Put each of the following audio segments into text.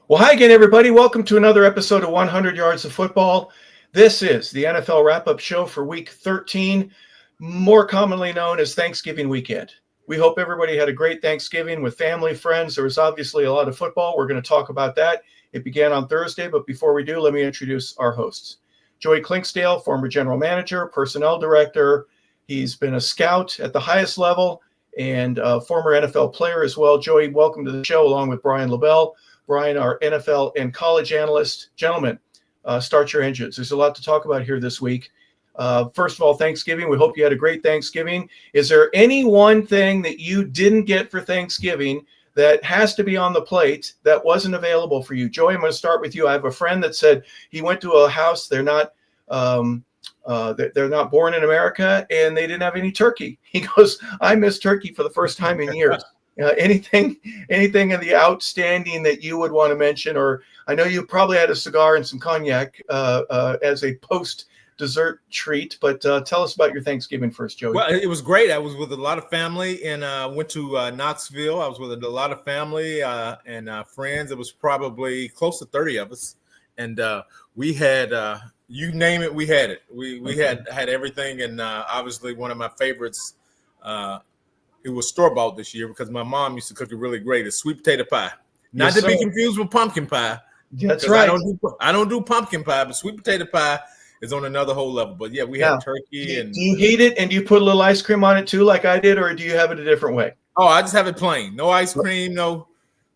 Well, hi again, everybody. Welcome to another episode of 100 Yards of Football. This is the NFL wrap-up show for Week 13, more commonly known as Thanksgiving weekend. We hope everybody had a great Thanksgiving with family, friends. There was obviously a lot of football. We're going to talk about that. It began on Thursday, but before we do, let me introduce our hosts. Joey Clinkscales, former general manager, personnel director. He's been a scout at the highest level and a former NFL player as well. Joey, welcome to the show, along with Brian LeBel. Brian, our NFL and college analyst. Gentlemen, start your engines. There's a lot to talk about here this week. First of all, Thanksgiving. We hope you had a great Thanksgiving. Is there any one thing that you didn't get for Thanksgiving that has to be on the plate that wasn't available for you? Joey, I'm going to start with you. I have a friend that said he went to a house. They're not born in America, and they didn't have any turkey. He goes, I miss turkey for the first time in years. Anything of the outstanding that you would want to mention? Or I know you probably had a cigar and some cognac as a post-dessert treat, but tell us about your Thanksgiving first, Joey. Well, it was great. I was with a lot of family and went to Knoxville. I was with a lot of family and friends. It was probably close to 30 of us. And we had, you name it, we had it. We had everything. And obviously one of my favorites, it was store-bought this year because my mom used to cook it really great. It's sweet potato pie. Not to be confused with pumpkin pie. That's right. I don't do pumpkin pie, but sweet potato pie is on another whole level. But yeah, we had turkey. Do you heat it and do you put a little ice cream on it too, like I did, or do you have it a different way? Oh, I just have it plain. No ice cream, no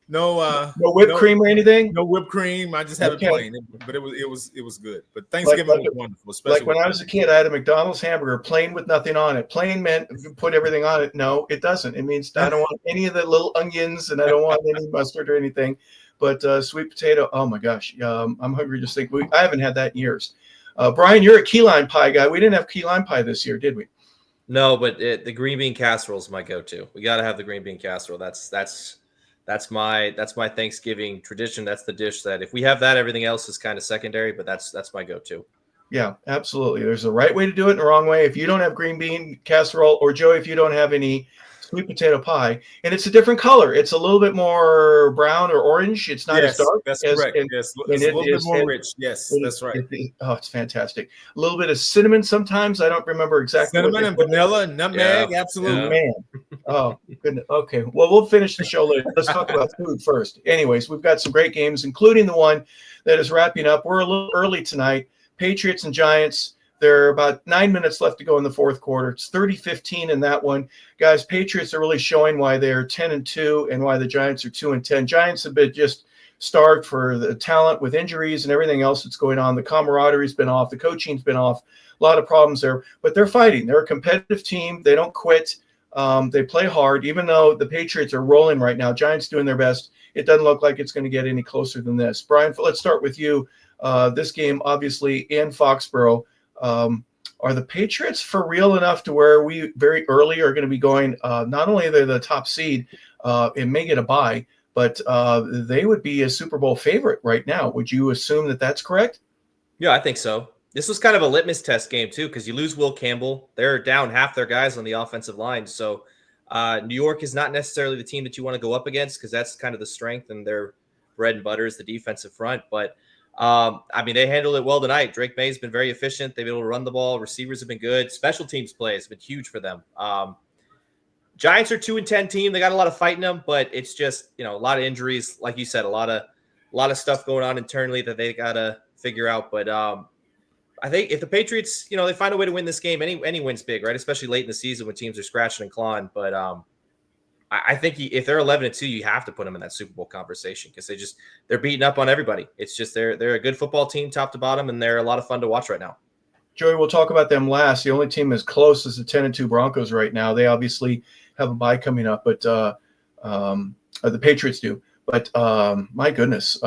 whipped cream or anything. No whipped cream. I just have it plain. But it was good. But Thanksgiving was wonderful. Especially like when I was a kid, I had a McDonald's hamburger, plain with nothing on it. Plain meant put everything on it. No, it doesn't. It means I don't want any of the little onions, and I don't want any mustard or anything. But sweet potato. Oh my gosh, I'm hungry just think. I haven't had that in years. Brian, you're a key lime pie guy. We didn't have key lime pie this year, did we? No, but the green bean casserole is my go-to. We got to have the green bean casserole. That's my Thanksgiving tradition. That's the dish that if we have that, everything else is kind of secondary, but that's my go-to. Yeah, absolutely. There's a right way to do it and a wrong way. If you don't have green bean casserole, or Joey, if you don't have any sweet potato pie, and it's a different color. It's a little bit more brown or orange. It's not as dark. That's correct. Yes, it's a little bit more rich. Yes, that's right. It's fantastic. A little bit of cinnamon sometimes. I don't remember exactly. Cinnamon and vanilla, nutmeg, absolutely. Yeah. Man. Oh, goodness. Okay. Well, we'll finish the show later. Let's talk about food first. Anyways, we've got some great games, including the one that is wrapping up. We're a little early tonight. Patriots and Giants. There are about 9 minutes left to go in the fourth quarter. It's 30-15 in that one. Guys, Patriots are really showing why they're 10-2 and why the Giants are 2-10. Giants have been just starved for the talent with injuries and everything else that's going on. The camaraderie's been off. The coaching's been off. A lot of problems there. But they're fighting. They're a competitive team. They don't quit. They play hard. Even though the Patriots are rolling right now, Giants doing their best. It doesn't look like it's going to get any closer than this. Brian, let's start with you. This game, obviously, in Foxborough. Are the Patriots for real enough to where we very early are going to be going, not only they're the top seed and may get a bye, but they would be a Super Bowl favorite right now. Would you assume that that's correct? Yeah, I think so. This was kind of a litmus test game too, because you lose Will Campbell. They're down half their guys on the offensive line. So New York is not necessarily the team that you want to go up against because that's kind of the strength and their bread and butter is the defensive front. But I mean, they handled it well tonight. Drake May's been very efficient. They've been able to run the ball. Receivers have been good. Special teams play has been huge for them. Giants are 2-10 team. They got a lot of fight in them, but it's just, a lot of injuries. Like you said, a lot of stuff going on internally that they got to figure out. But I think if the Patriots, they find a way to win this game, any win's big, right? Especially late in the season when teams are scratching and clawing. But I think if they're 11-2, you have to put them in that Super Bowl conversation because they're beating up on everybody. It's just they're a good football team, top to bottom, and they're a lot of fun to watch right now. Joey, we'll talk about them last. The only team as close as the 10-2 Broncos right now. They obviously have a bye coming up, but the Patriots do. But my goodness,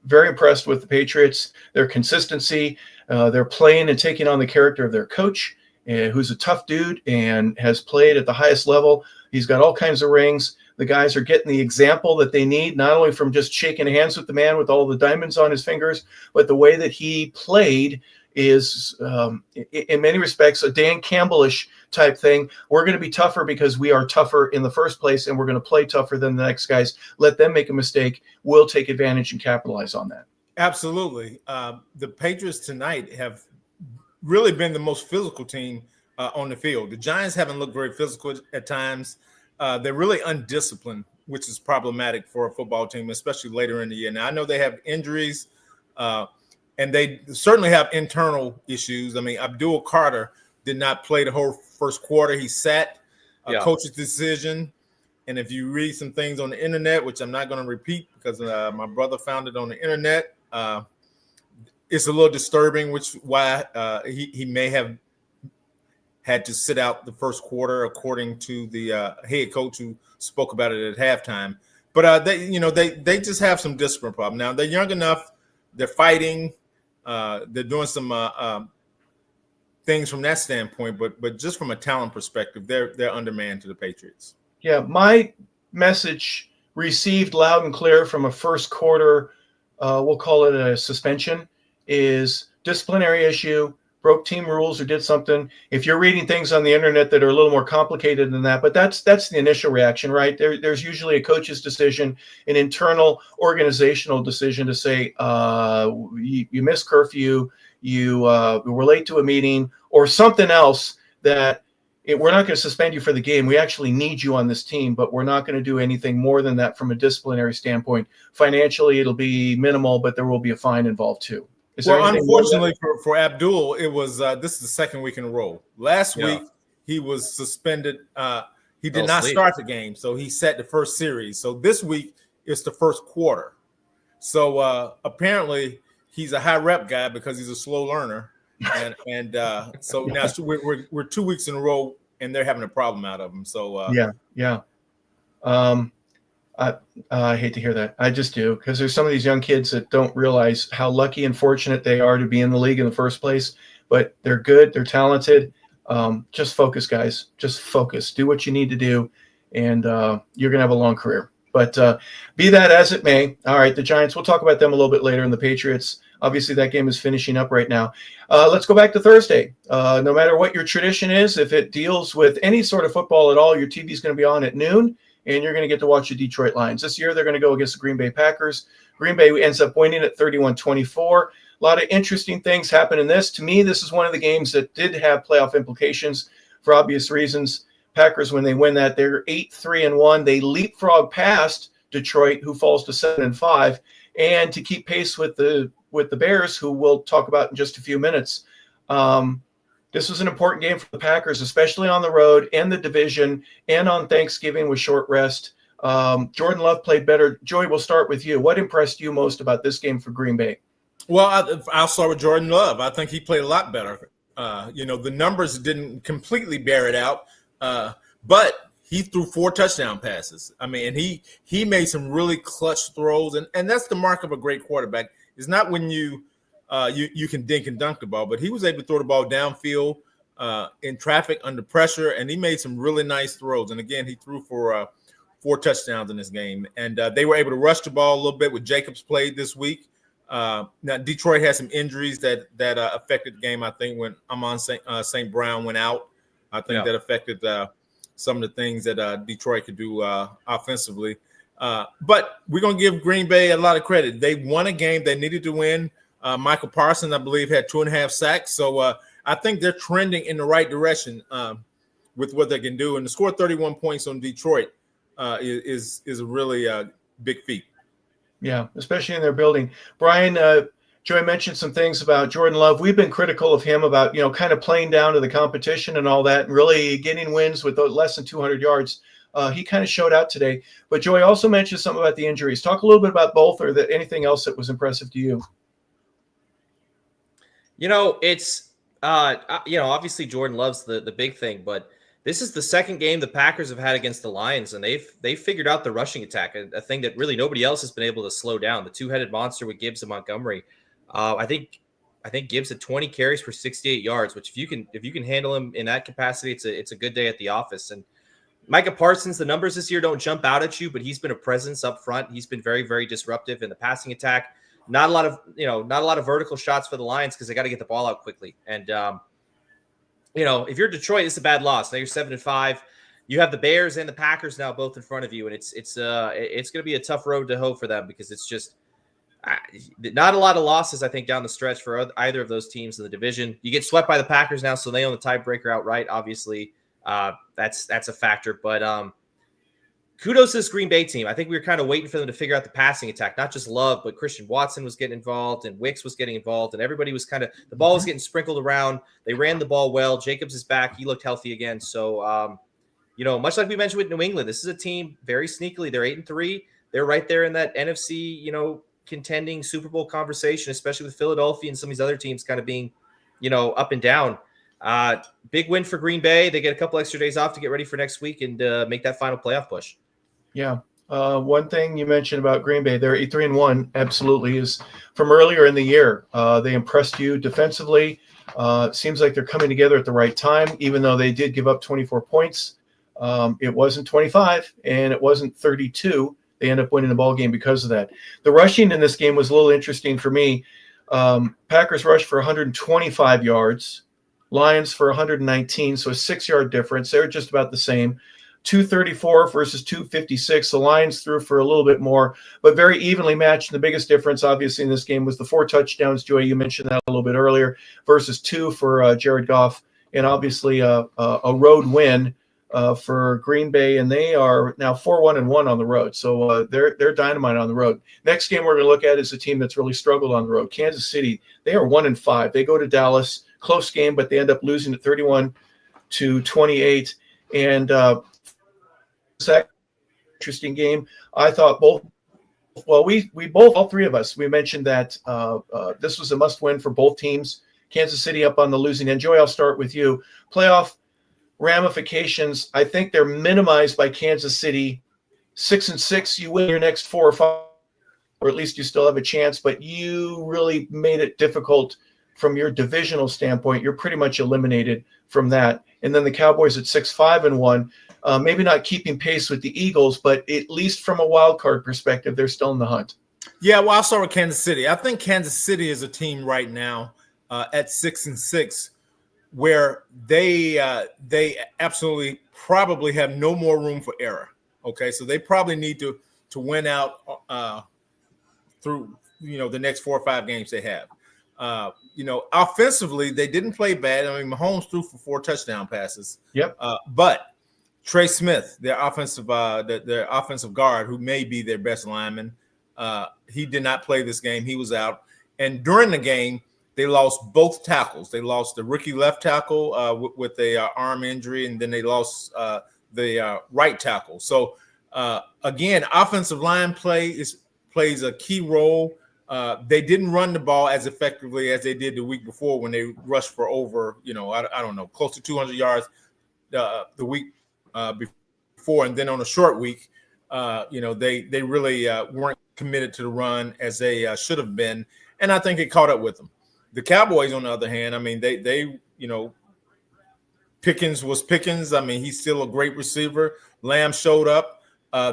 very impressed with the Patriots. Their consistency, they're playing and taking on the character of their coach, who's a tough dude and has played at the highest level. He's got all kinds of rings. The guys are getting the example that they need, not only from just shaking hands with the man with all the diamonds on his fingers, but the way that he played is, in many respects, a Dan Campbell-ish type thing. We're going to be tougher because we are tougher in the first place, and we're going to play tougher than the next guys. Let them make a mistake. We'll take advantage and capitalize on that. Absolutely. The Patriots tonight have really been the most physical team on the field. The Giants haven't looked very physical at times. They're really undisciplined, which is problematic for a football team, especially later in the year. Now, I know they have injuries, and they certainly have internal issues. I mean, Abdul Carter did not play the whole first quarter. He sat, coach's decision. And if you read some things on the internet, which I'm not going to repeat because my brother found it on the internet, it's a little disturbing, which why he may have had to sit out the first quarter, according to the head coach who spoke about it at halftime. But they just have some discipline problem. Now they're young enough, they're fighting, they're doing some things from that standpoint. But just from a talent perspective, they're undermanned to the Patriots. Yeah, my message received loud and clear from a first quarter, we'll call it a suspension, is disciplinary issue, broke team rules or did something. If you're reading things on the internet that are a little more complicated than that, but that's the initial reaction, right? There's usually a coach's decision, an internal organizational decision to say, you missed curfew, you were late to a meeting, or something else that we're not going to suspend you for the game. We actually need you on this team, but we're not going to do anything more than that from a disciplinary standpoint. Financially, it'll be minimal, but there will be a fine involved too. Well, unfortunately for Abdul, it was this is the second week in a row. Last week he was suspended. He did not start the game, so he sat the first series. So this week it's the first quarter. So apparently he's a high rep guy because he's a slow learner, and so now we're 2 weeks in a row, and they're having a problem out of him. So yeah. I hate to hear that. I just do, because there's some of these young kids that don't realize how lucky and fortunate they are to be in the league in the first place. But they're good. They're talented. Just focus, guys. Just focus. Do what you need to do, and you're going to have a long career. But be that as it may, all right, the Giants, we'll talk about them a little bit later, and the Patriots. Obviously, that game is finishing up right now. Let's go back to Thursday. No matter what your tradition is, if it deals with any sort of football at all, your TV is going to be on at noon, and you're going to get to watch the Detroit Lions. This year, they're going to go against the Green Bay Packers. Green Bay ends up winning at 31-24. A lot of interesting things happen in this. To me, this is one of the games that did have playoff implications for obvious reasons. Packers, when they win that, they're 8-3-1. They leapfrog past Detroit, who falls to 7-5, and to keep pace with the Bears, who we'll talk about in just a few minutes. This was an important game for the Packers, especially on the road and the division and on Thanksgiving with short rest. Jordan Love played better. Joey, we'll start with you. What impressed you most about this game for Green Bay? Well, I'll start with Jordan Love. I think he played a lot better. The numbers didn't completely bear it out, but he threw 4 touchdown passes. I mean, and he made some really clutch throws, and that's the mark of a great quarterback. It's not when you can dink and dunk the ball, but he was able to throw the ball downfield in traffic under pressure, and he made some really nice throws. And again, he threw for 4 touchdowns in this game, and they were able to rush the ball a little bit with Jacobs played this week. Now Detroit had some injuries that affected the game. I think when Amon St. Brown went out, I think that affected some of the things that Detroit could do offensively. But we're going to give Green Bay a lot of credit. They won a game they needed to win. Michael Parsons, I believe, had 2.5 sacks. So I think they're trending in the right direction with what they can do. And to score 31 points on Detroit is a really big feat. Yeah, especially in their building. Brian, Joey mentioned some things about Jordan Love. We've been critical of him about, kind of playing down to the competition and all that and really getting wins with less than 200 yards. He kind of showed out today. But Joey also mentioned something about the injuries. Talk a little bit about both, or anything else that was impressive to you. It's obviously Jordan Love's the big thing, but this is the second game the Packers have had against the Lions, and they've figured out the rushing attack, a thing that really nobody else has been able to slow down. The two-headed monster with Gibbs and Montgomery. I think Gibbs had 20 carries for 68 yards, which if you can handle him in that capacity, it's a good day at the office. And Micah Parsons, the numbers this year don't jump out at you, but he's been a presence up front. He's been very, very disruptive in the passing attack. Not a lot of vertical shots for the Lions because they got to get the ball out quickly. And if you're Detroit, it's a bad loss. Now you're 7-5. You have the Bears and the Packers now both in front of you, and it's going to be a tough road to hoe for them because it's just not a lot of losses, I think, down the stretch for either of those teams in the division. You get swept by the Packers now, so they own the tiebreaker outright. Obviously, that's a factor. But kudos to this Green Bay team. I think we were kind of waiting for them to figure out the passing attack, not just Love, but Christian Watson was getting involved and Wicks was getting involved, and everybody was the ball was getting sprinkled around. They ran the ball well. Jacobs is back. He looked healthy again. So, much like we mentioned with New England, this is a team very sneakily. They're 8-3. They're right there in that NFC, contending Super Bowl conversation, especially with Philadelphia and some of these other teams kind of being, up and down. Big win for Green Bay. They get a couple extra days off to get ready for next week and make that final playoff push. Yeah. One thing you mentioned about Green Bay, they're 8-3-1, absolutely, is from earlier in the year. They impressed you defensively. It seems like they're coming together at the right time, even though they did give up 24 points. It wasn't 25 and it wasn't 32. They end up winning the ball game because of that. The rushing in this game was a little interesting for me. Packers rushed for 125 yards, Lions for 119, so a 6-yard difference. They're just about the same. 234 versus 256. The Lions threw for a little bit more, but very evenly matched. The biggest difference, obviously, in this game was the 4 touchdowns. Joey, you mentioned that a little bit earlier, versus 2 for Jared Goff, and obviously a road win for Green Bay, and they are now 4-1-1 on the road. So they're dynamite on the road. Next game we're going to look at is a team that's really struggled on the road. Kansas City. They are 1-5. They go to Dallas, close game, but they end up losing at 31-28. And second interesting game. I thought both. Well, we both, all three of us, we mentioned that this was a must-win for both teams. Kansas City up on the losing end. Joey, I'll start with you. Playoff ramifications, I think they're minimized by Kansas City. 6-6, you win your next 4 or 5, or at least you still have a chance, but you really made it difficult from your divisional standpoint. You're pretty much eliminated from that. And then the Cowboys at 6-5-1, maybe not keeping pace with the Eagles, but at least from a wild card perspective, they're still in the hunt. Yeah, well, I'll start with Kansas City. I think Kansas City is a team right now at 6-6 where they absolutely probably have no more room for error. Okay, so they probably need to win out through the next 4 or 5 games they have. Offensively, they didn't play bad. I mean, Mahomes threw for 4 touchdown passes. Yep. But Trey Smith, their offensive guard, who may be their best lineman, he did not play this game. He was out. And during the game, they lost both tackles. They lost the rookie left tackle with a arm injury, and then they lost the right tackle. So, again, offensive line plays a key role. They didn't run the ball as effectively as they did the week before when they rushed for over, I don't know, close to 200 yards the week before. And then on a short week, they really weren't committed to the run as they should have been. And I think it caught up with them. The Cowboys, on the other hand, I mean, they Pickens was Pickens. I mean, he's still a great receiver. Lamb showed up.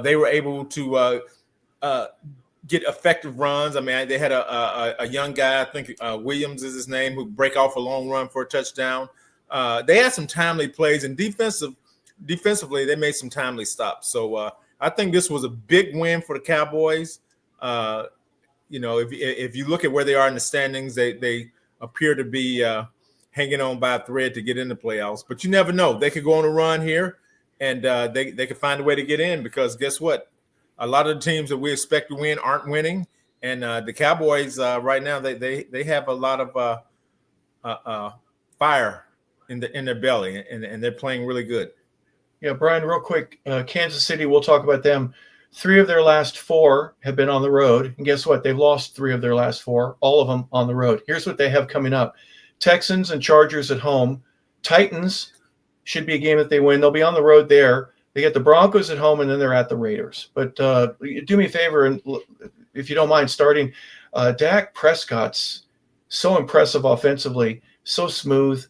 They were able to get effective runs. I mean, they had a young guy, I think Williams is his name, who break off a long run for a touchdown. They had some timely plays, and defensively, they made some timely stops. So I think this was a big win for the Cowboys. If you look at where they are in the standings, they appear to be hanging on by a thread to get in the playoffs. But you never know. They could go on a run here, and they could find a way to get in, because guess what? A lot of the teams that we expect to win aren't winning. And the Cowboys right now, they have a lot of fire in their belly, and they're playing really good. Yeah, Brian, real quick, Kansas City, we'll talk about them. 3 of their last 4 have been on the road. And guess what? They've lost 3 of their last 4, all of them on the road. Here's what they have coming up. Texans and Chargers at home. Titans should be a game that they win. They'll be on the road there. They get the Broncos at home, and then they're at the Raiders. But do me a favor, and if you don't mind starting, Dak Prescott's so impressive offensively, so smooth.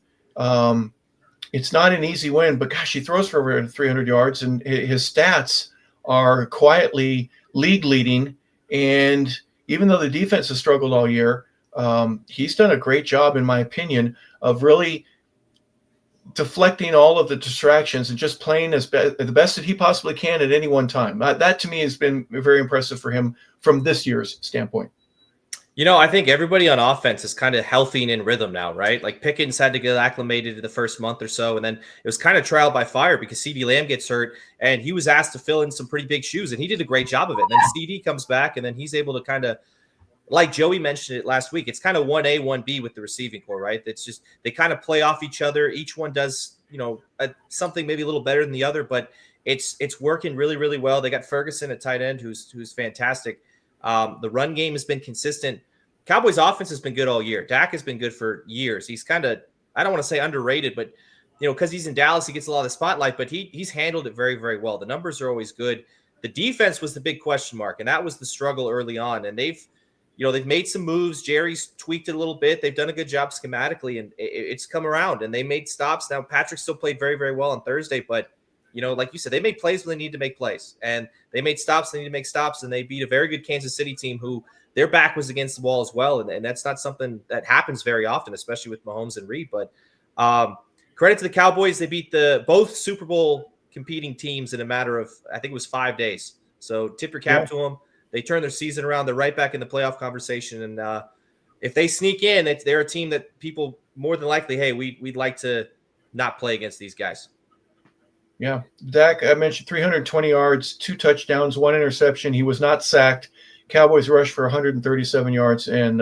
It's not an easy win, but gosh, he throws for over 300 yards, and his stats are quietly league leading. And even though the defense has struggled all year, he's done a great job, in my opinion, of really deflecting all of the distractions and just playing the best that he possibly can at any one time. That to me has been very impressive for him from this year's standpoint. I think everybody on offense is kind of healthy and in rhythm now, right? Like Pickens had to get acclimated in the first month or so, and then it was kind of trial by fire because CeeDee Lamb gets hurt, and he was asked to fill in some pretty big shoes, and he did a great job of it. And then CD comes back, and then he's able to kind of, like Joey mentioned it last week, it's kind of 1A, 1B with the receiving core, right? It's just they kind of play off each other. Each one does, something maybe a little better than the other, but it's working really, really well. They got Ferguson at tight end, who's fantastic. The run game has been consistent. Cowboys offense has been good all year. Dak has been good for years. He's kind of, I don't want to say underrated, but because he's in Dallas, he gets a lot of the spotlight, but he's handled it very, very well. The numbers are always good. The defense was the big question mark, and that was the struggle early on. And they've made some moves. Jerry's tweaked it a little bit. They've done a good job schematically, and it's come around, and they made stops. Now, Patrick still played very, very well on Thursday, but like you said, they made plays when they need to make plays, and they made stops. They need to make stops, and they beat a very good Kansas City team who their back was against the wall as well. And that's not something that happens very often, especially with Mahomes and Reed. But credit to the Cowboys. They beat both Super Bowl competing teams in a matter of, I think it was 5 days. So tip your cap to them. They turn their season around. They're right back in the playoff conversation. And if they sneak in, they're a team that people more than likely, hey, we'd like to not play against these guys. Yeah. Dak, I mentioned 320 yards, 2 touchdowns, 1 interception. He was not sacked. Cowboys rushed for 137 yards, and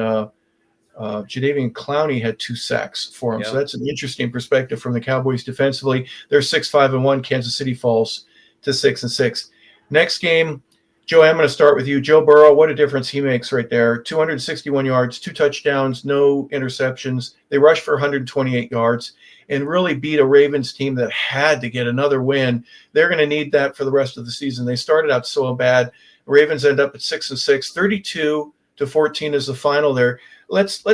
Jadeveon Clowney had 2 sacks for him. Yeah. So that's an interesting perspective from the Cowboys defensively. They're 6-5-1. Kansas City falls to 6-6. Next game, Joe, I'm going to start with you. Joe Burrow, what a difference he makes right there. 261 yards, 2 touchdowns, no interceptions. They rushed for 128 yards and really beat a Ravens team that had to get another win. They're going to need that for the rest of the season. They started out so bad. Ravens end up at 6-6, 32-14 is the final there. Let's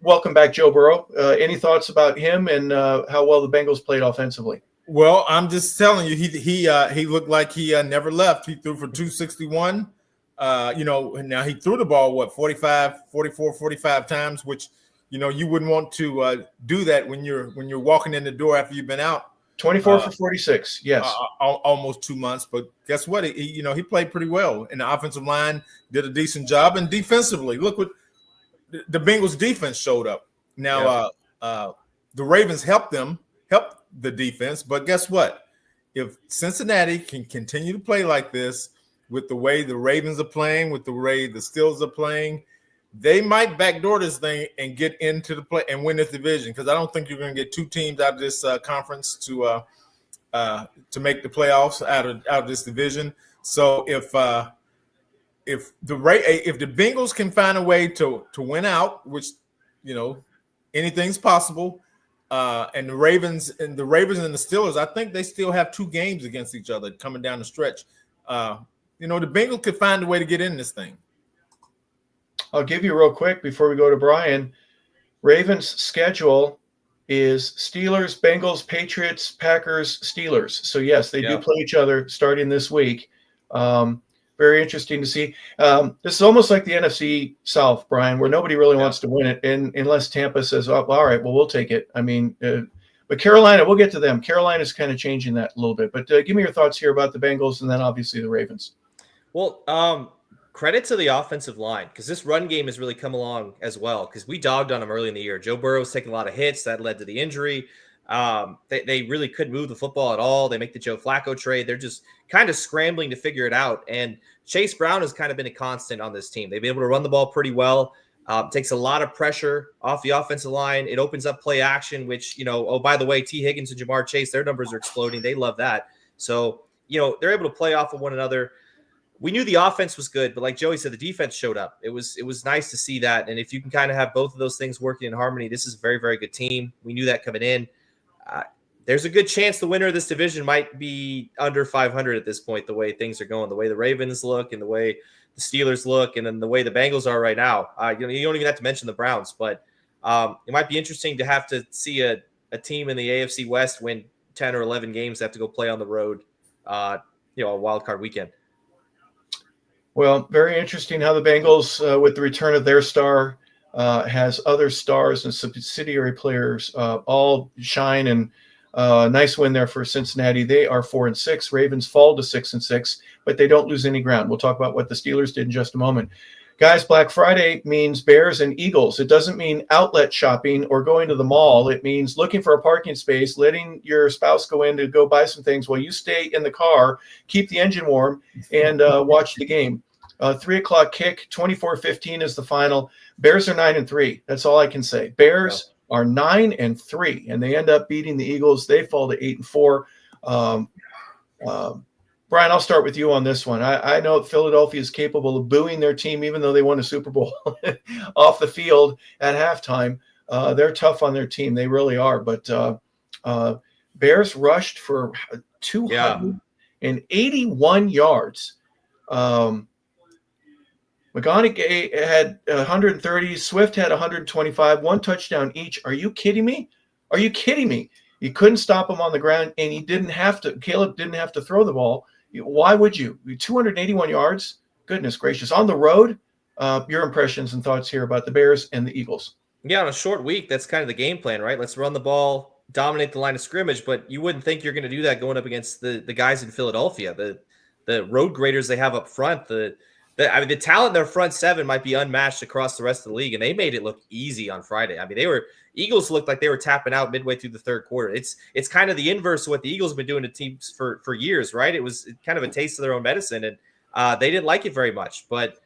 welcome back Joe Burrow. Any thoughts about him and how well the Bengals played offensively? Well, I'm just telling you, he looked like he never left. He threw for 261. Now he threw the ball 45 times, which you wouldn't want to do that when you're walking in the door after you've been out. 24 for 46, yes. Almost 2 months, but guess what? He played pretty well, and the offensive line did a decent job. And defensively, look what the Bengals defense showed up. Now, the Ravens helped the defense, but guess what? If Cincinnati can continue to play like this, with the way the Ravens are playing, with the way the Steelers are playing, they might backdoor this thing and get into the play and win this division, because I don't think you're going to get 2 teams out of this conference to make the playoffs out of this division. So if the Bengals can find a way to win out, which anything's possible, and the Ravens and the Steelers, I think they still have 2 games against each other coming down the stretch. The Bengals could find a way to get in this thing. I'll give you real quick before we go to Brian. Ravens' schedule is Steelers, Bengals, Patriots, Packers, Steelers. So, yes, they do play each other starting this week. Very interesting to see. This is almost like the NFC South, Brian, where nobody really wants to win it unless Tampa says, oh, all right, well, we'll take it. I mean, but Carolina, we'll get to them. Carolina's kind of changing that a little bit. But give me your thoughts here about the Bengals and then obviously the Ravens. Well, credit to the offensive line, because this run game has really come along as well, because we dogged on him early in the year. Joe Burrow was taking a lot of hits. That led to the injury. They really couldn't move the football at all. They make the Joe Flacco trade. They're just kind of scrambling to figure it out. And Chase Brown has kind of been a constant on this team. They've been able to run the ball pretty well. Takes a lot of pressure off the offensive line. It opens up play action, which, by the way, T. Higgins and Jamar Chase, their numbers are exploding. They love that. So, they're able to play off of one another. We knew the offense was good, but like Joey said, the defense showed up. It was nice to see that. And if you can kind of have both of those things working in harmony, this is a very, very good team. We knew that coming in. There's a good chance the winner of this division might be under 500 at this point, the way things are going, the way the Ravens look and the way the Steelers look, and then the way the Bengals are right now. You don't even have to mention the Browns, but it might be interesting to have to see a team in the AFC West win 10 or 11 games that have to go play on the road, a wild card weekend. Well, very interesting how the Bengals, with the return of their star, has other stars and subsidiary players all shine and Nice win there for Cincinnati. They are 4-6. Ravens fall to 6-6, but they don't lose any ground. We'll talk about what the Steelers did in just a moment. Guys, Black Friday means Bears and Eagles. It doesn't mean outlet shopping or going to the mall. It means looking for a parking space, letting your spouse go in to go buy some things while you stay in the car, keep the engine warm, and watch the game. 3 o'clock kick, 24-15 is the final. Bears are 9-3. That's all I can say. Bears are 9-3, and they end up beating the Eagles. They fall to 8-4. Brian, I'll start with you on this one. I know Philadelphia is capable of booing their team, even though they won a Super Bowl off the field at halftime. They're tough on their team. They really are. But Bears rushed for 281 yards. McConaughey had 130. Swift had 125, 1 touchdown each. Are you kidding me? Are you kidding me? You couldn't stop him on the ground, and he didn't have to. Caleb didn't have to throw the ball. Why would you? 281 yards? Goodness gracious. On the road, your impressions and thoughts here about the Bears and the Eagles. Yeah, on a short week, that's kind of the game plan, right? Let's run the ball, dominate the line of scrimmage, but you wouldn't think you're going to do that going up against the guys in Philadelphia, the road graders they have up front. The talent in their front seven might be unmatched across the rest of the league, and they made it look easy on Friday. I mean, Eagles looked like they were tapping out midway through the third quarter. It's kind of the inverse of what the Eagles have been doing to teams for years, right? It was kind of a taste of their own medicine, and they didn't like it very much. But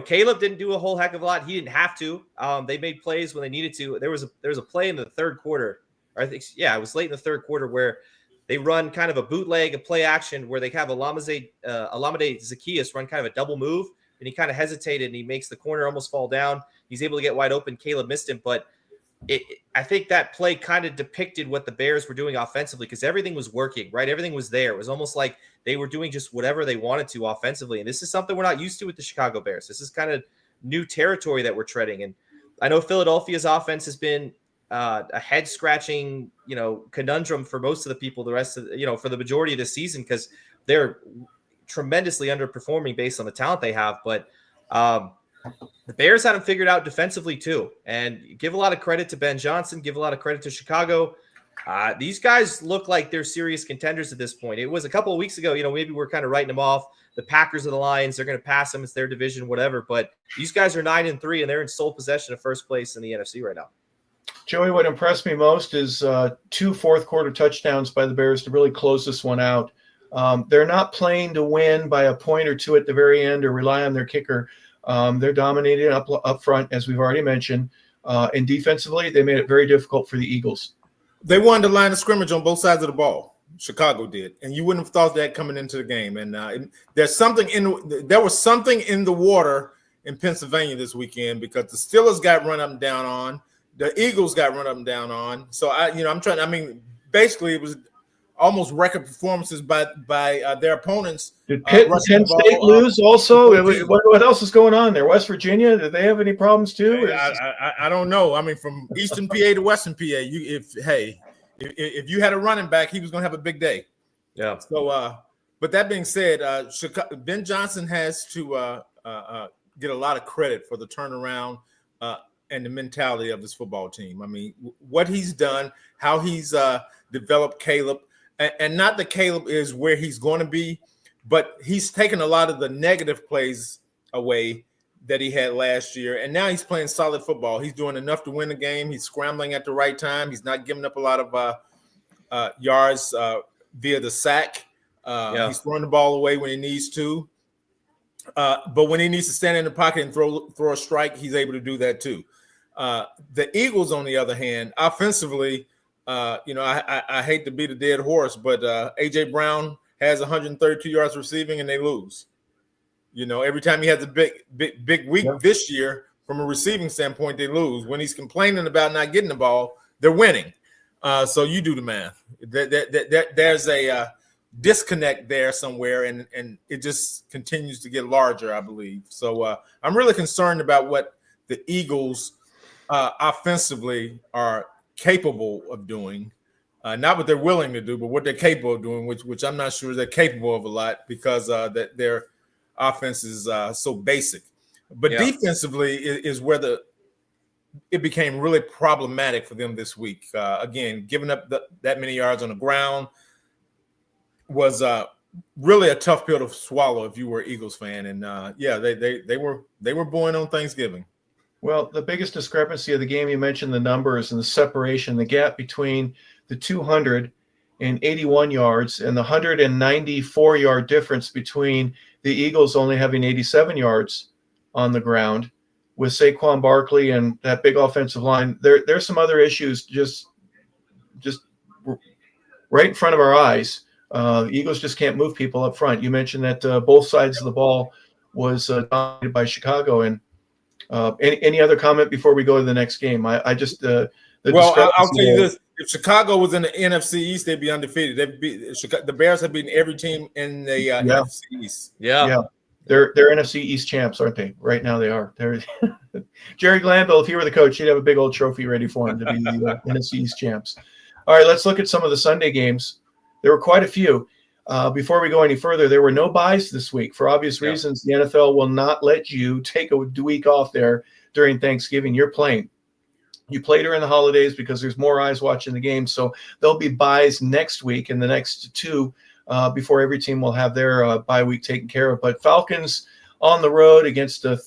Caleb didn't do a whole heck of a lot. He didn't have to. They made plays when they needed to. There was a play in the third quarter, or it was late in the third quarter where they run kind of a bootleg, a play action where they have Alameda Zaccheaus run kind of a double move, and he kind of hesitated and he makes the corner almost fall down. He's able to get wide open. Caleb missed him, but I think that play kind of depicted what the Bears were doing offensively because everything was working, right? Everything was there. It was almost like they were doing just whatever they wanted to offensively. And this is something we're not used to with the Chicago Bears. This is kind of new territory that we're treading. And I know Philadelphia's offense has been a head-scratching, conundrum for most of the people, the rest of, for the majority of the season because they're tremendously underperforming based on the talent they have. But the Bears had them figured out defensively too. And give a lot of credit to Ben Johnson, give a lot of credit to Chicago. These guys look like they're serious contenders at this point. It was a couple of weeks ago, maybe we're kind of writing them off. The Packers are the Lions. They're going to pass them. It's their division, whatever. But these guys are 9-3, and they're in sole possession of first place in the NFC right now. Joey, what impressed me most is 2 fourth-quarter touchdowns by the Bears to really close this one out. They're not playing to win by a point or two at the very end or rely on their kicker. They're dominating up front, as we've already mentioned. And defensively, they made it very difficult for the Eagles. They won the line of scrimmage on both sides of the ball. Chicago did, and you wouldn't have thought that coming into the game. And there was something in the water in Pennsylvania this weekend because the Steelers got run up and down on, the Eagles got run up and down on. So basically it was almost record performances by their opponents. Did Pitt and Penn State lose also? What else is going on there? West Virginia, do they have any problems too? I don't know. I mean, from Eastern PA to Western PA, if you had a running back, he was going to have a big day. Yeah. So, but that being said, Ben Johnson has to get a lot of credit for the turnaround and the mentality of this football team. I mean, what he's done, how he's developed Caleb, and not that Caleb is where he's going to be, but he's taken a lot of the negative plays away that he had last year, and now he's playing solid football. He's doing enough to win the game. He's scrambling at the right time. He's not giving up a lot of yards via the sack. He's throwing the ball away when he needs to. But when he needs to stand in the pocket and throw a strike, he's able to do that too. The Eagles, on the other hand, offensively, I hate to beat a dead horse, but A.J. Brown has 132 yards receiving and they lose. Every time he has a big week this year, from a receiving standpoint, they lose. When he's complaining about not getting the ball, they're winning. So you do the math. There's a disconnect there somewhere, and it just continues to get larger, I believe. So I'm really concerned about what the Eagles offensively are capable of doing. Not what they're willing to do, but what they're capable of doing, which I'm not sure they're capable of a lot because that their offense is so basic. But defensively is where it became really problematic for them this week. Again, giving up that many yards on the ground was really a tough pill to swallow if you were an Eagles fan. And they were born on Thanksgiving. Well, the biggest discrepancy of the game, you mentioned the numbers and the separation, the gap between the 281 yards and the 194-yard difference between the Eagles only having 87 yards on the ground with Saquon Barkley and that big offensive line. There's some other issues just right in front of our eyes. The Eagles just can't move people up front. You mentioned that both sides of the ball was dominated by Chicago. And any other comment before we go to the next game? I'll tell you this: if Chicago was in the NFC East, they'd be undefeated. The Bears have beaten every team in the NFC East. Yeah. They're NFC East champs, aren't they? Right now they are. Jerry Glanville, if he were the coach, he'd have a big old trophy ready for him to be the NFC East champs. All right, let's look at some of the Sunday games. There were quite a few. Before we go any further, there were no buys this week. For obvious reasons, the NFL will not let you take a week off there during Thanksgiving. You're playing. You play during the holidays because there's more eyes watching the game. So there'll be buys next week and the next two before every team will have their bye week taken care of. But Falcons on the road against a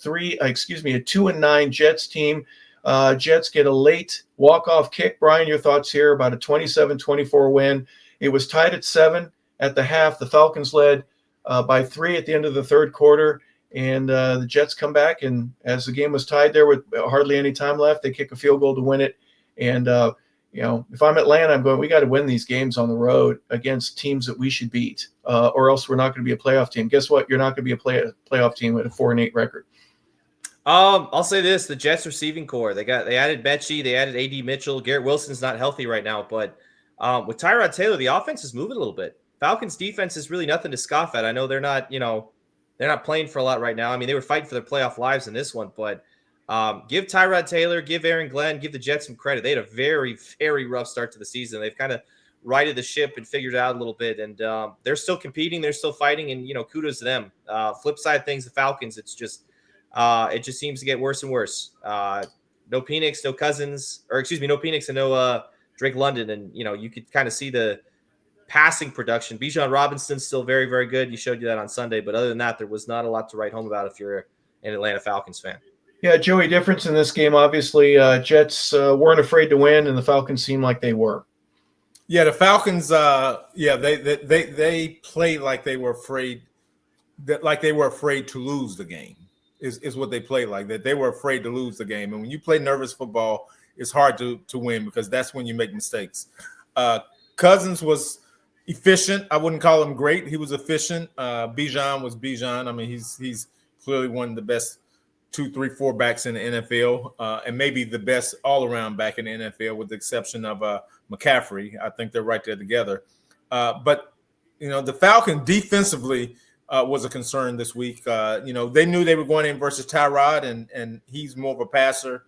2-9 Jets team. Jets get a late walk-off kick. Brian, your thoughts here about a 27-24 win. It was tied at 7 at the half. The Falcons led by 3 at the end of the third quarter, and the Jets come back. And as the game was tied there with hardly any time left, they kick a field goal to win it. And if I'm Atlanta, I'm going, we got to win these games on the road against teams that we should beat, or else we're not going to be a playoff team. Guess what? You're not going to be a playoff team with a 4-8 record. I'll say this: the Jets receiving core. They added Mechie, they added AD Mitchell. Garrett Wilson's not healthy right now, but with Tyrod Taylor, the offense is moving a little bit. Falcons defense is really nothing to scoff at. I know they're not playing for a lot right now. I mean, they were fighting for their playoff lives in this one, but give Tyrod Taylor, give Aaron Glenn, give the Jets some credit. They had a very, very rough start to the season. They've kind of righted the ship and figured it out a little bit, and they're still competing. They're still fighting, and kudos to them. Flip side of things, the Falcons, it just seems to get worse and worse. No Penix, no Cousins, no Penix and no Drake London, and you could kind of see the passing production. Bijan Robinson's still very, very good. You showed you that on Sunday, but other than that, there was not a lot to write home about if you're an Atlanta Falcons fan. Yeah, Joey, difference in this game, obviously, Jets weren't afraid to win, and the Falcons seemed like they were. Yeah, the Falcons, they played like they were afraid, to lose the game. Is what they played like, that they were afraid to lose the game. And when you play nervous football, it's hard to win because that's when you make mistakes. Cousins was efficient. I wouldn't call him great. He was efficient. Bijan was Bijan. I mean, he's clearly one of the best 2, 3, 4 backs in the NFL, and maybe the best all-around back in the NFL with the exception of McCaffrey. I think they're right there together. But the Falcons defensively was a concern this week. They knew they were going in versus Tyrod, and he's more of a passer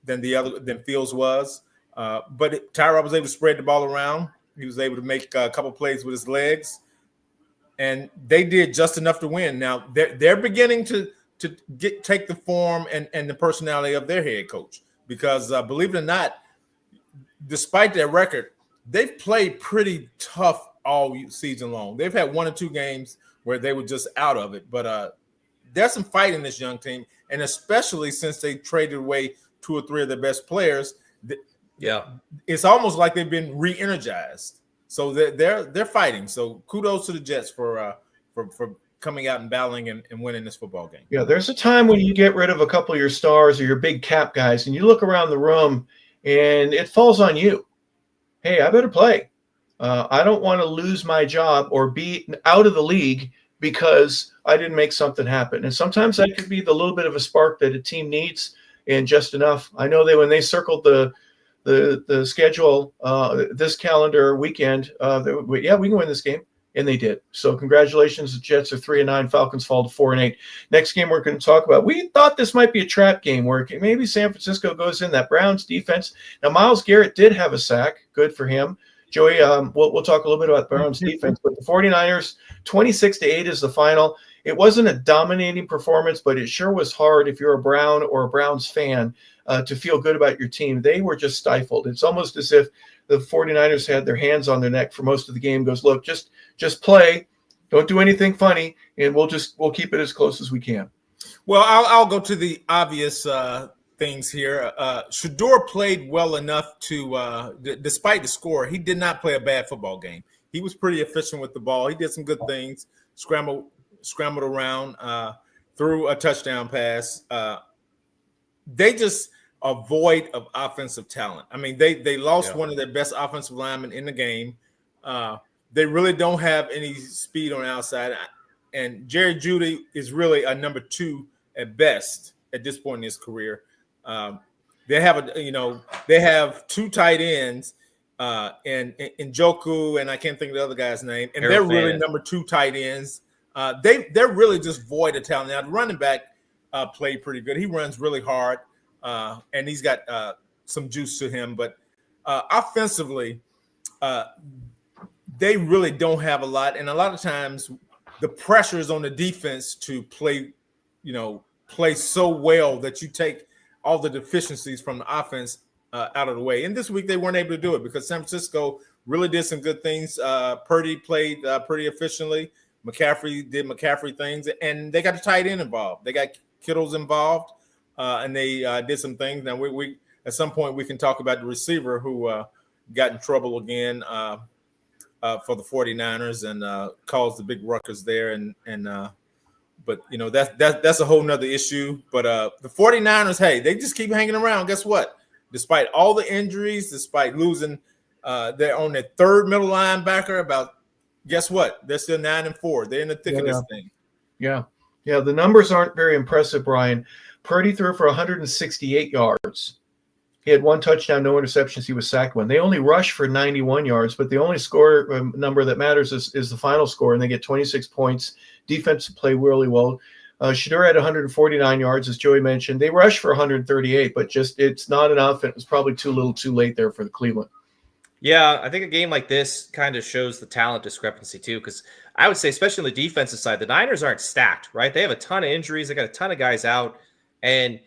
than Fields was. But Tyrod was able to spread the ball around. He was able to make a couple plays with his legs, and they did just enough to win. Now they're beginning to take the form and the personality of their head coach, because believe it or not, despite their record, they've played pretty tough all season long. They've had 1 or 2 games where they were just out of it, but there's some fight in this young team, and especially since they traded away 2 or 3 of their best players. Yeah, it's almost like they've been re-energized. So they're fighting. So kudos to the Jets for coming out and battling and winning this football game. Yeah, there's a time when you get rid of a couple of your stars or your big cap guys, and you look around the room, and it falls on you. Hey, I better play. I don't want to lose my job or be out of the league because I didn't make something happen. And sometimes that could be the little bit of a spark that a team needs, and just enough. I know that when they circled the schedule this calendar weekend, we can win this game, and they did. So congratulations, the Jets are 3-9, Falcons fall to 4-8. Next game we're going to talk about, we thought this might be a trap game where maybe San Francisco goes in, that Browns defense. Now Myles Garrett did have a sack, good for him. Joey, we'll talk a little bit about Browns defense, but the 49ers 26-8 is the final. It wasn't a dominating performance, but it sure was hard if you're a Brown or a Browns fan to feel good about your team. They were just stifled. It's almost as if the 49ers had their hands on their neck for most of the game. Goes, look, just play, don't do anything funny, and we'll keep it as close as we can. Well, I'll go to the obvious things here. Shador played well enough to, despite the score, he did not play a bad football game. He was pretty efficient with the ball. He did some good things, scrambled around, threw a touchdown pass. They just are void of offensive talent. I mean, they lost one of their best offensive linemen in the game. They really don't have any speed on the outside. And Jerry Jeudy is really a number 2 at best at this point in his career. They have 2 tight ends, and Njoku, and I can't think of the other guy's name, and they're really number 2 tight ends. They're really just void of talent. Now, the running back played pretty good. He runs really hard, and he's got some juice to him. But offensively, they really don't have a lot, and a lot of times the pressure is on the defense to play so well that you take all the deficiencies from the offense out of the way. And this week they weren't able to do it because San Francisco really did some good things. Purdy played pretty efficiently. McCaffrey did McCaffrey things, and they got the tight end involved. They got Kittles involved, and they did some things. Now we at some point we can talk about the receiver who got in trouble again for the 49ers and caused the big ruckus there. But that's a whole nother issue. But the 49ers, hey, they just keep hanging around. Guess what? Despite all the injuries, despite losing, they're on their 3rd middle linebacker. Guess what? They're still 9-4. They're in the thick of this thing. Yeah. The numbers aren't very impressive, Brian. Purdy threw for 168 yards. He had 1 touchdown, no interceptions. He was sacked 1. They only rushed for 91 yards, but the only score number that matters is the final score, and they get 26 points. Defense play really well. Shador had 149 yards, as Joey mentioned. They rushed for 138, but just it's not enough. It was probably too little too late there for the Cleveland. Yeah, I think a game like this kind of shows the talent discrepancy too, because I would say, especially on the defensive side, the Niners aren't stacked, right? They have a ton of injuries. They got a ton of guys out, and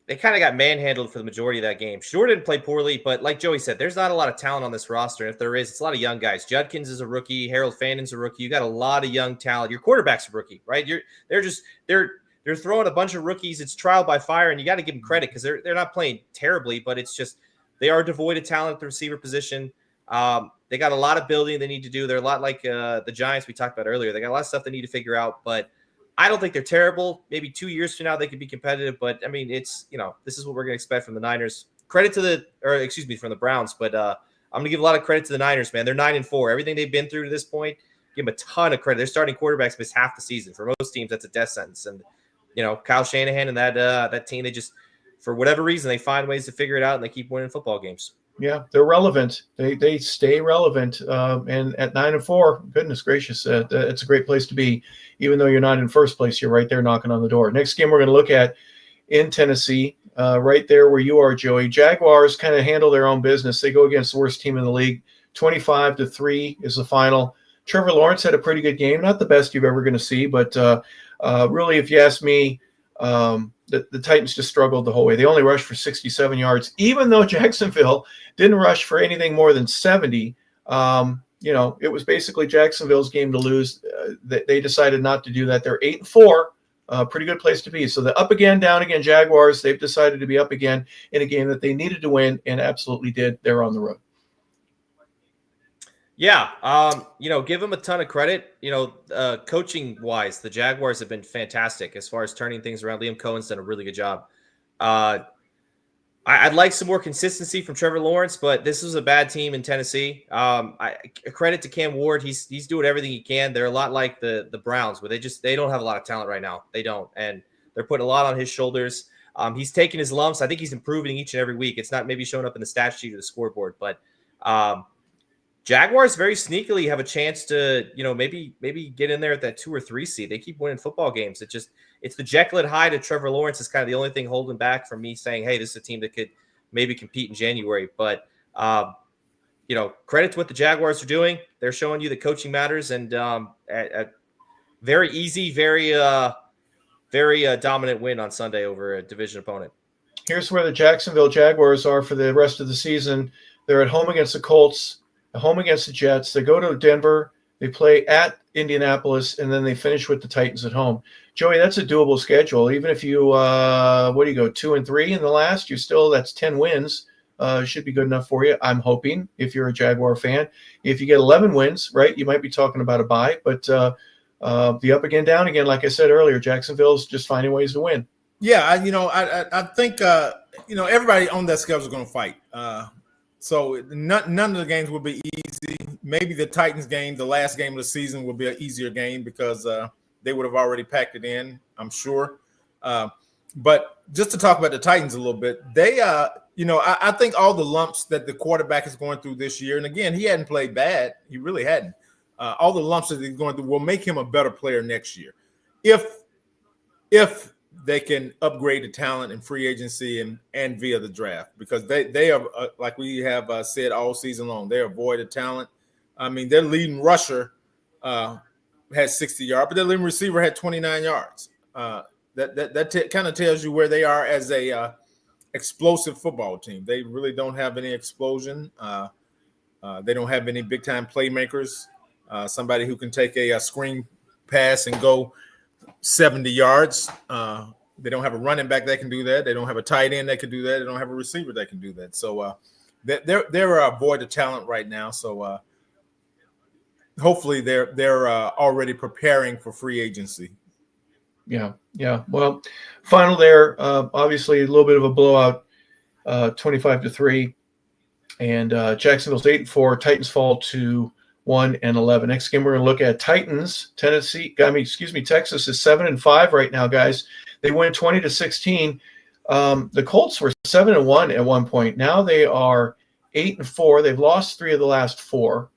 they kind of got manhandled for the majority of that game. Shador didn't play poorly, but like Joey said, there's not a lot of talent on this roster. And if there is, it's a lot of young guys. Judkins is a rookie. Harold Fannon's a rookie. You got a lot of young talent. Your quarterback's a rookie, right? They're throwing a bunch of rookies. It's trial by fire, and you got to give them credit because they're not playing terribly, but it's just they are devoid of talent at the receiver position. They got a lot of building they need to do. They're a lot like the Giants we talked about earlier. They got a lot of stuff they need to figure out, but I don't think they're terrible. Maybe 2 years from now they could be competitive, but I mean, it's this is what we're going to expect from the Niners. From the Browns, but I'm going to give a lot of credit to the Niners, man. They're 9-4. Everything they've been through to this point, give them a ton of credit. Their starting quarterbacks missed half the season. For most teams, that's a death sentence. And Kyle Shanahan and that team, they just, for whatever reason, they find ways to figure it out and they keep winning football games. Yeah, they're relevant. They stay relevant. And at 9-4, goodness gracious, it's a great place to be. Even though you're not in first place, you're right there knocking on the door. Next game we're going to look at in Tennessee, right there where you are, Joey. Jaguars kind of handle their own business. They go against the worst team in the league. 25-3 is the final. Trevor Lawrence had a pretty good game. Not the best you're ever going to see, but really, if you ask me, the Titans just struggled the whole way. They only rushed for 67 yards, even though Jacksonville didn't rush for anything more than 70. It was basically Jacksonville's game to lose. They decided not to do that. They're 8-4, pretty good place to be. So the up again, down again Jaguars, they've decided to be up again in a game that they needed to win and absolutely did. They're on the road. Yeah, give them a ton of credit. Coaching wise, the Jaguars have been fantastic as far as turning things around. Liam Cohen's done a really good job. I'd like some more consistency from Trevor Lawrence, but this is a bad team in Tennessee. Credit to Cam Ward. He's doing everything he can. They're a lot like the Browns, where they don't have a lot of talent right now. They don't, and they're putting a lot on his shoulders. He's taking his lumps. I think he's improving each and every week. It's not maybe showing up in the stat sheet or the scoreboard, but Jaguars very sneakily have a chance to, maybe get in there at that 2 or 3 seed. They keep winning football games. It's the Jekyll and Hyde to Trevor Lawrence is kind of the only thing holding back from me saying, hey, this is a team that could maybe compete in January. But, credit to what the Jaguars are doing. They're showing you that coaching matters. And very easy, very dominant win on Sunday over a division opponent. Here's where the Jacksonville Jaguars are for the rest of the season. They're at home against the Colts, at home against the Jets. They go to Denver. They play at Indianapolis, and then they finish with the Titans at home. Joey, that's a doable schedule. Even if you, 2-3 in the last, that's 10 wins. Should be good enough for you, I'm hoping, if you're a Jaguar fan. If you get 11 wins, right, you might be talking about a bye. But the up again, down again, like I said earlier, Jacksonville's just finding ways to win. Yeah, I think everybody on that schedule is going to fight. So none of the games will be easy. Maybe the Titans game, the last game of the season, will be an easier game because they would have already packed it in, I'm sure. But just to talk about the Titans a little bit, they, I think all the lumps that the quarterback is going through this year, and again, he hadn't played bad. He really hadn't. All the lumps that he's going through will make him a better player next year. If they can upgrade the talent in free agency and via the draft, because they are, like we have said all season long, they are void of talent. I mean, their leading rusher had 60 yards, but their leading receiver had 29 yards. That kind of tells you where they are as a explosive football team. They really don't have any explosion. They don't have any big-time playmakers, somebody who can take a screen pass and go 70 yards. They don't have a running back that can do that. They don't have a tight end that can do that. They don't have a receiver that can do that. So they're void of talent right now. So hopefully they're already preparing for free agency. Yeah. Well, final there. Obviously, a little bit of a blowout, 25-3, and Jacksonville's 8-4. Titans fall to 1-11. Next game we're going to look at Titans. Texas is 7-5 right now, guys. They win 20-16. The Colts were 7-1 at one point. Now they are 8-4. They've lost 3 of the last 4.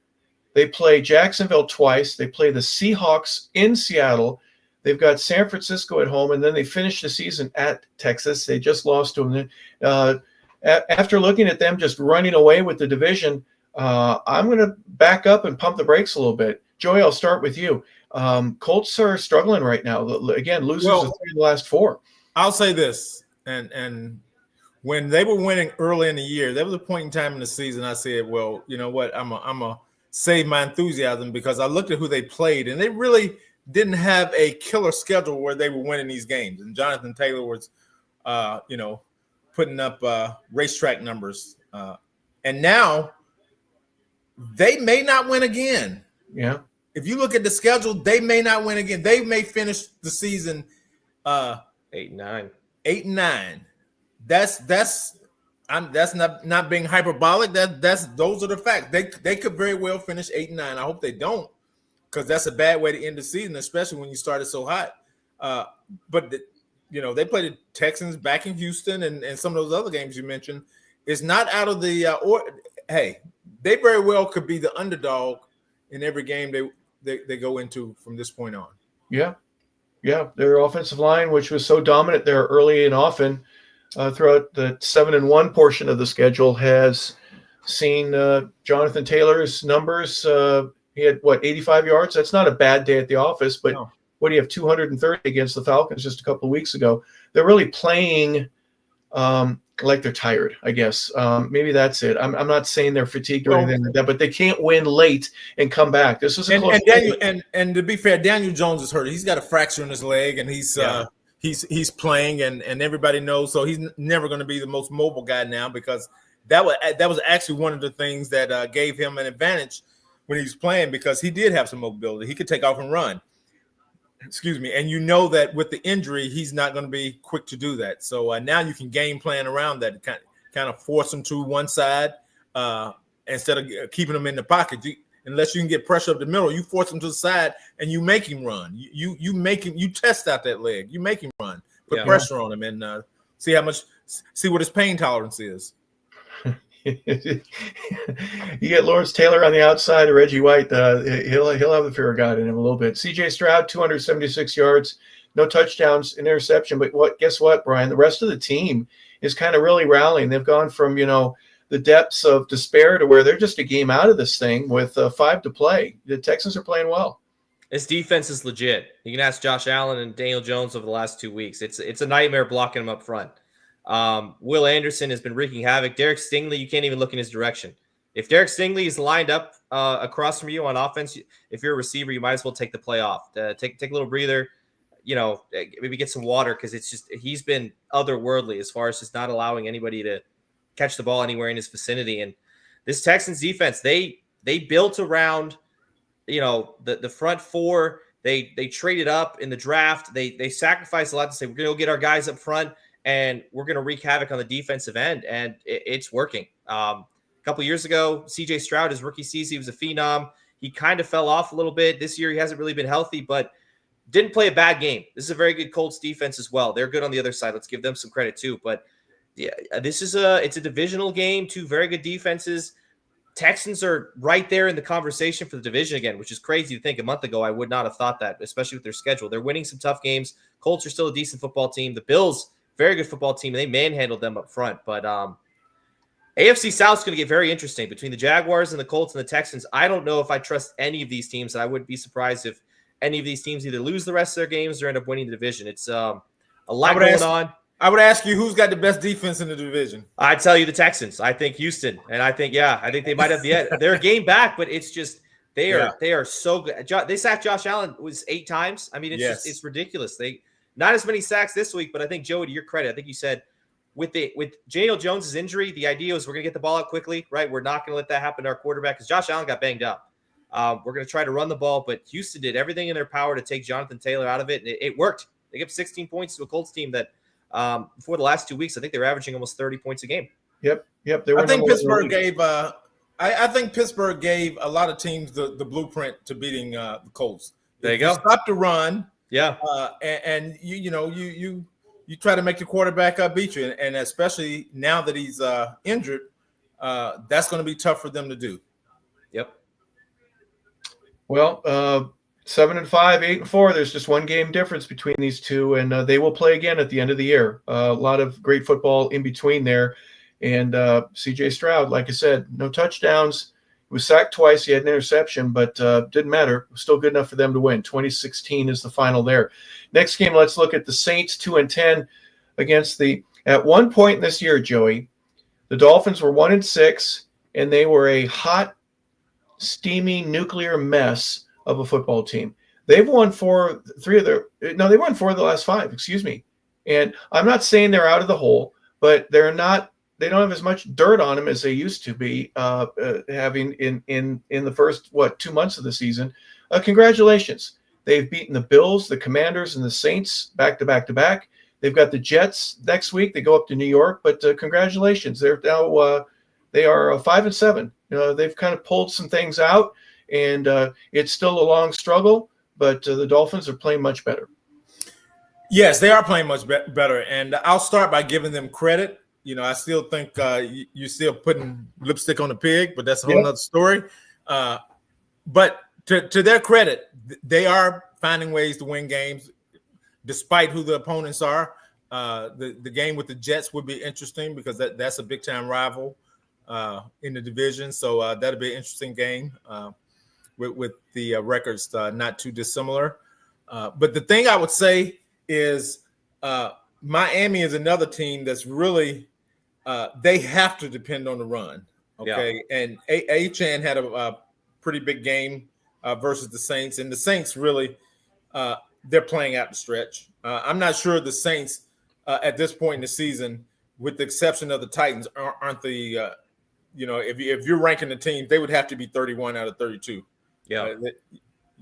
They play Jacksonville twice. They play the Seahawks in Seattle. They've got San Francisco at home, and then they finish the season at Texas. They just lost to them. After looking at them just running away with the division, I'm going to back up and pump the brakes a little bit. Joey, I'll start with you. Colts are struggling right now. Again, losers of 3 of the last 4. I'll say this, and when they were winning early in the year, there was a point in time in the season I said, well, you know what, I'm a save my enthusiasm, because I looked at who they played, and they really didn't have a killer schedule where they were winning these games. And Jonathan Taylor was, putting up racetrack numbers. And now they may not win again. Yeah. If you look at the schedule, they may not win again. They may finish the season 8-9. 8-9. That's not being hyperbolic. Those are the facts. They could very well finish 8-9. I hope they don't, because that's a bad way to end the season, especially when you started so hot. But they played the Texans back in Houston, and some of those other games you mentioned. It's not out of the hey, they very well could be the underdog in every game they go into from this point on. Yeah. Their offensive line, which was so dominant there early and often throughout the 7-1 portion of the schedule, has seen Jonathan Taylor's numbers. He had 85 yards. That's not a bad day at the office, but no. What do you have, 230 against the Falcons just a couple of weeks ago? They're really playing like they're tired, I guess. Maybe that's it. I'm not saying they're fatigued or anything like that, but they can't win late and come back. This was a close game. And to be fair, Daniel Jones is hurt. He's got a fracture in his leg, and he's playing, and everybody knows. So he's never going to be the most mobile guy now, because that was actually one of the things that gave him an advantage when he was playing, because he did have some mobility. He could take off and run. Excuse me. And you know that with the injury, he's not going to be quick to do that. So now you can game plan around that, kind of force him to one side instead of keeping him in the pocket. Unless you can get pressure up the middle, you force him to the side and you make him run. You make him. You test out that leg. You make him run. Put pressure on him and see what his pain tolerance is. You get Lawrence Taylor on the outside, or Reggie White. He'll have the fear of God in him a little bit. C.J. Stroud, 276 yards, no touchdowns, an interception. But guess what, Brian? The rest of the team is kind of really rallying. They've gone from the depths of despair to where they're just a game out of this thing with 5 to play. The Texans are playing well. This defense is legit. You can ask Josh Allen and Daniel Jones over the last 2 weeks. It's a nightmare blocking them up front. Will Anderson has been wreaking havoc. Derek Stingley, you can't even look in his direction. If Derek Stingley is lined up across from you on offense, if you're a receiver, you might as well take the play off. Take a little breather. Maybe get some water, because he's been otherworldly as far as just not allowing anybody to catch the ball anywhere in his vicinity. And this Texans defense, they built around the front four. They traded up in the draft. They sacrificed a lot to say, we're going to go get our guys up front and we're going to wreak havoc on the defensive end. And it's working. A couple years ago, CJ Stroud, his rookie season, he was a phenom. He kind of fell off a little bit. This year, he hasn't really been healthy, but didn't play a bad game. This is a very good Colts defense as well. They're good on the other side. Let's give them some credit too. But yeah, it's a divisional game. Two very good defenses. Texans are right there in the conversation for the division again, which is crazy to think. A month ago, I would not have thought that, especially with their schedule. They're winning some tough games. Colts are still a decent football team. The Bills, very good football team, and they manhandled them up front. But AFC South is going to get very interesting between the Jaguars and the Colts and the Texans. I don't know if I trust any of these teams, and I wouldn't be surprised if any of these teams either lose the rest of their games or end up winning the division. It's a lot going on. I would ask you, who's got the best defense in the division? I'd tell you the Texans. I think Houston, and I think they might have their game back, but it's just they are so good. They sacked Josh Allen 8 times. I mean, it's ridiculous. They not as many sacks this week, but I think, Joey, to your credit, I think you said with Daniel Jones's injury, the idea was we're going to get the ball out quickly, right? We're not going to let that happen to our quarterback because Josh Allen got banged up. We're going to try to run the ball, but Houston did everything in their power to take Jonathan Taylor out of it, and it worked. They gave 16 points to a Colts team that before the last 2 weeks, I think they were averaging almost 30 points a game. Yep. I think Pittsburgh gave I think Pittsburgh gave a lot of teams the blueprint to beating the Colts. There you go. Stop the run. Yeah. And you try to make the quarterback beat you, and especially now that he's injured, that's going to be tough for them to do. Yep. Well, 7-5, 8-4. There's just one game difference between these two, and they will play again at the end of the year. A lot of great football in between there. And CJ Stroud, like I said, no touchdowns. He was sacked twice. He had an interception, but didn't matter. It was still good enough for them to win. 2016 is the final there. Next game, let's look at the Saints, 2-10 against at one point in this year, Joey, the Dolphins were 1-6, and they were a hot, steamy nuclear mess of a football team. They've won 4 of the last 5, excuse me. And I'm not saying they're out of the hole, but they don't have as much dirt on them as they used to be having in the first 2 months of the season. Congratulations. They've beaten the Bills, the Commanders, and the Saints back to back to back. They've got the Jets next week. They go up to New York, but congratulations. They're now they are 5-7. They've kind of pulled some things out, and it's still a long struggle, but the Dolphins are playing much better. Yes, they are playing much better, and I'll start by giving them credit. I still think you're still putting lipstick on the pig, but that's a whole nother story. But to their credit, they are finding ways to win games, despite who the opponents are. The game with the Jets would be interesting because that's a big-time rival in the division. So that'll be an interesting game with the records not too dissimilar. But the thing I would say is Miami is another team that's really they have to depend on the run. Okay. Yeah. And Achane had a pretty big game versus the Saints. And the Saints really they're playing out the stretch. I'm not sure the Saints at this point in the season, with the exception of the Titans, aren't the if you're ranking the team, they would have to be 31 out of 32. Yeah.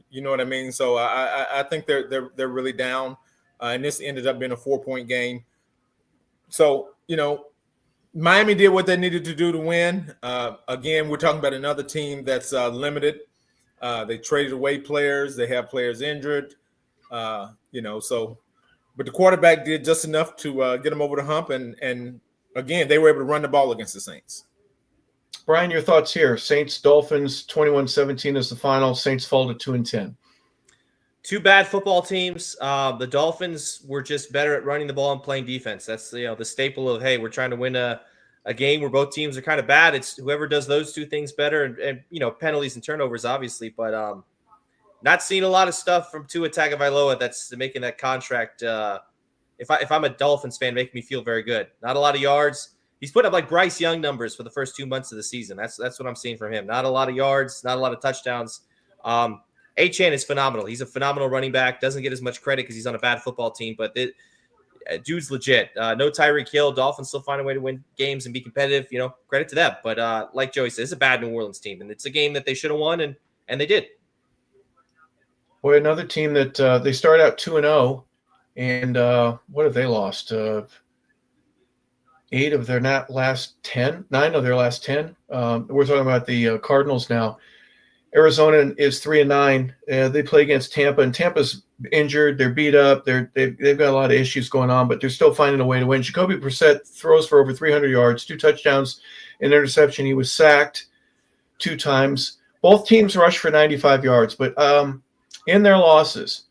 You know what I mean? So I think they're really down. And this ended up being a 4-point game. So, Miami did what they needed to do to win. Again, we're talking about another team that's limited. They traded away players. They have players injured. But the quarterback did just enough to get them over the hump. And again, they were able to run the ball against the Saints. Brian, your thoughts here. Saints, Dolphins, 21-17 is the final. Saints fall to 2-10. Two bad football teams. The Dolphins were just better at running the ball and playing defense. That's the staple of, hey, we're trying to win a game where both teams are kind of bad. It's whoever does those two things better, and penalties and turnovers, obviously. But not seeing a lot of stuff from Tua Tagovailoa that's making that contract. If I'm a Dolphins fan, making me feel very good. Not a lot of yards. He's put up like Bryce Young numbers for the first 2 months of the season. That's what I'm seeing from him. Not a lot of yards, not a lot of touchdowns. Achane is phenomenal. He's a phenomenal running back. Doesn't get as much credit because he's on a bad football team, but dude's legit. No Tyreek Hill. Dolphins still find a way to win games and be competitive. Credit to them. But like Joey said, it's a bad New Orleans team, and it's a game that they should have won, and they did. Boy, another team that they start out 2-0, and what have they lost? 9 of their last 10. We're talking about the Cardinals now. Arizona is 3-9. They play against Tampa, and Tampa's injured. They're beat up. They've got a lot of issues going on, but they're still finding a way to win. Jacoby Brissett throws for over 300 yards, 2 touchdowns, an interception. He was sacked 2 times. Both teams rushed for 95 yards, but in their losses,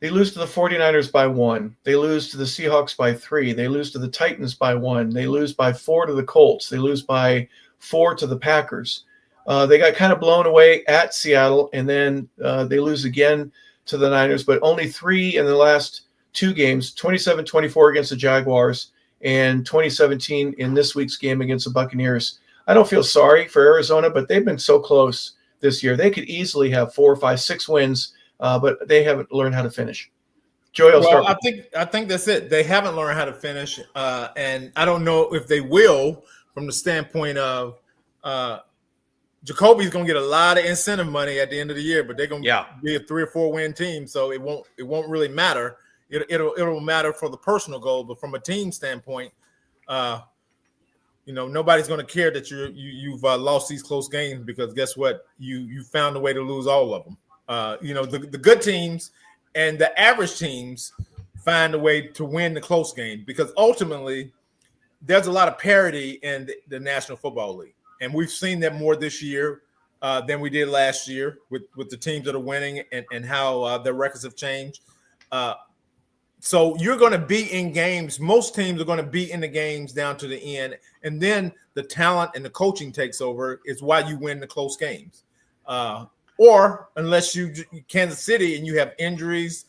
they lose to the 49ers by 1. They lose to the Seahawks by 3. They lose to the Titans by 1. They lose by 4 to the Colts. They lose by 4 to the Packers. They got kind of blown away at Seattle, and then they lose again to the Niners, but only 3 in the last 2 games, 27-24 against the Jaguars and 2017 in this week's game against the Buccaneers. I don't feel sorry for Arizona, but they've been so close this year. They could easily have 4, 5, 6 wins, but they haven't learned how to finish. Joey, I think that's it. They haven't learned how to finish, and I don't know if they will from the standpoint of Jacoby's going to get a lot of incentive money at the end of the year, but they're going to be a 3 or 4 win team, so it won't really matter. It'll matter for the personal goal, but from a team standpoint, nobody's going to care that you've lost these close games, because guess what? You found a way to lose all of them. The good teams and the average teams find a way to win the close game, because ultimately there's a lot of parity in the National Football League. And we've seen that more this year than we did last year with the teams that are winning and how their records have changed. So you're going to be in games. Most teams are going to be in the games down to the end. And then the talent and the coaching takes over is why you win the close games. Or unless you Kansas City and you have injuries,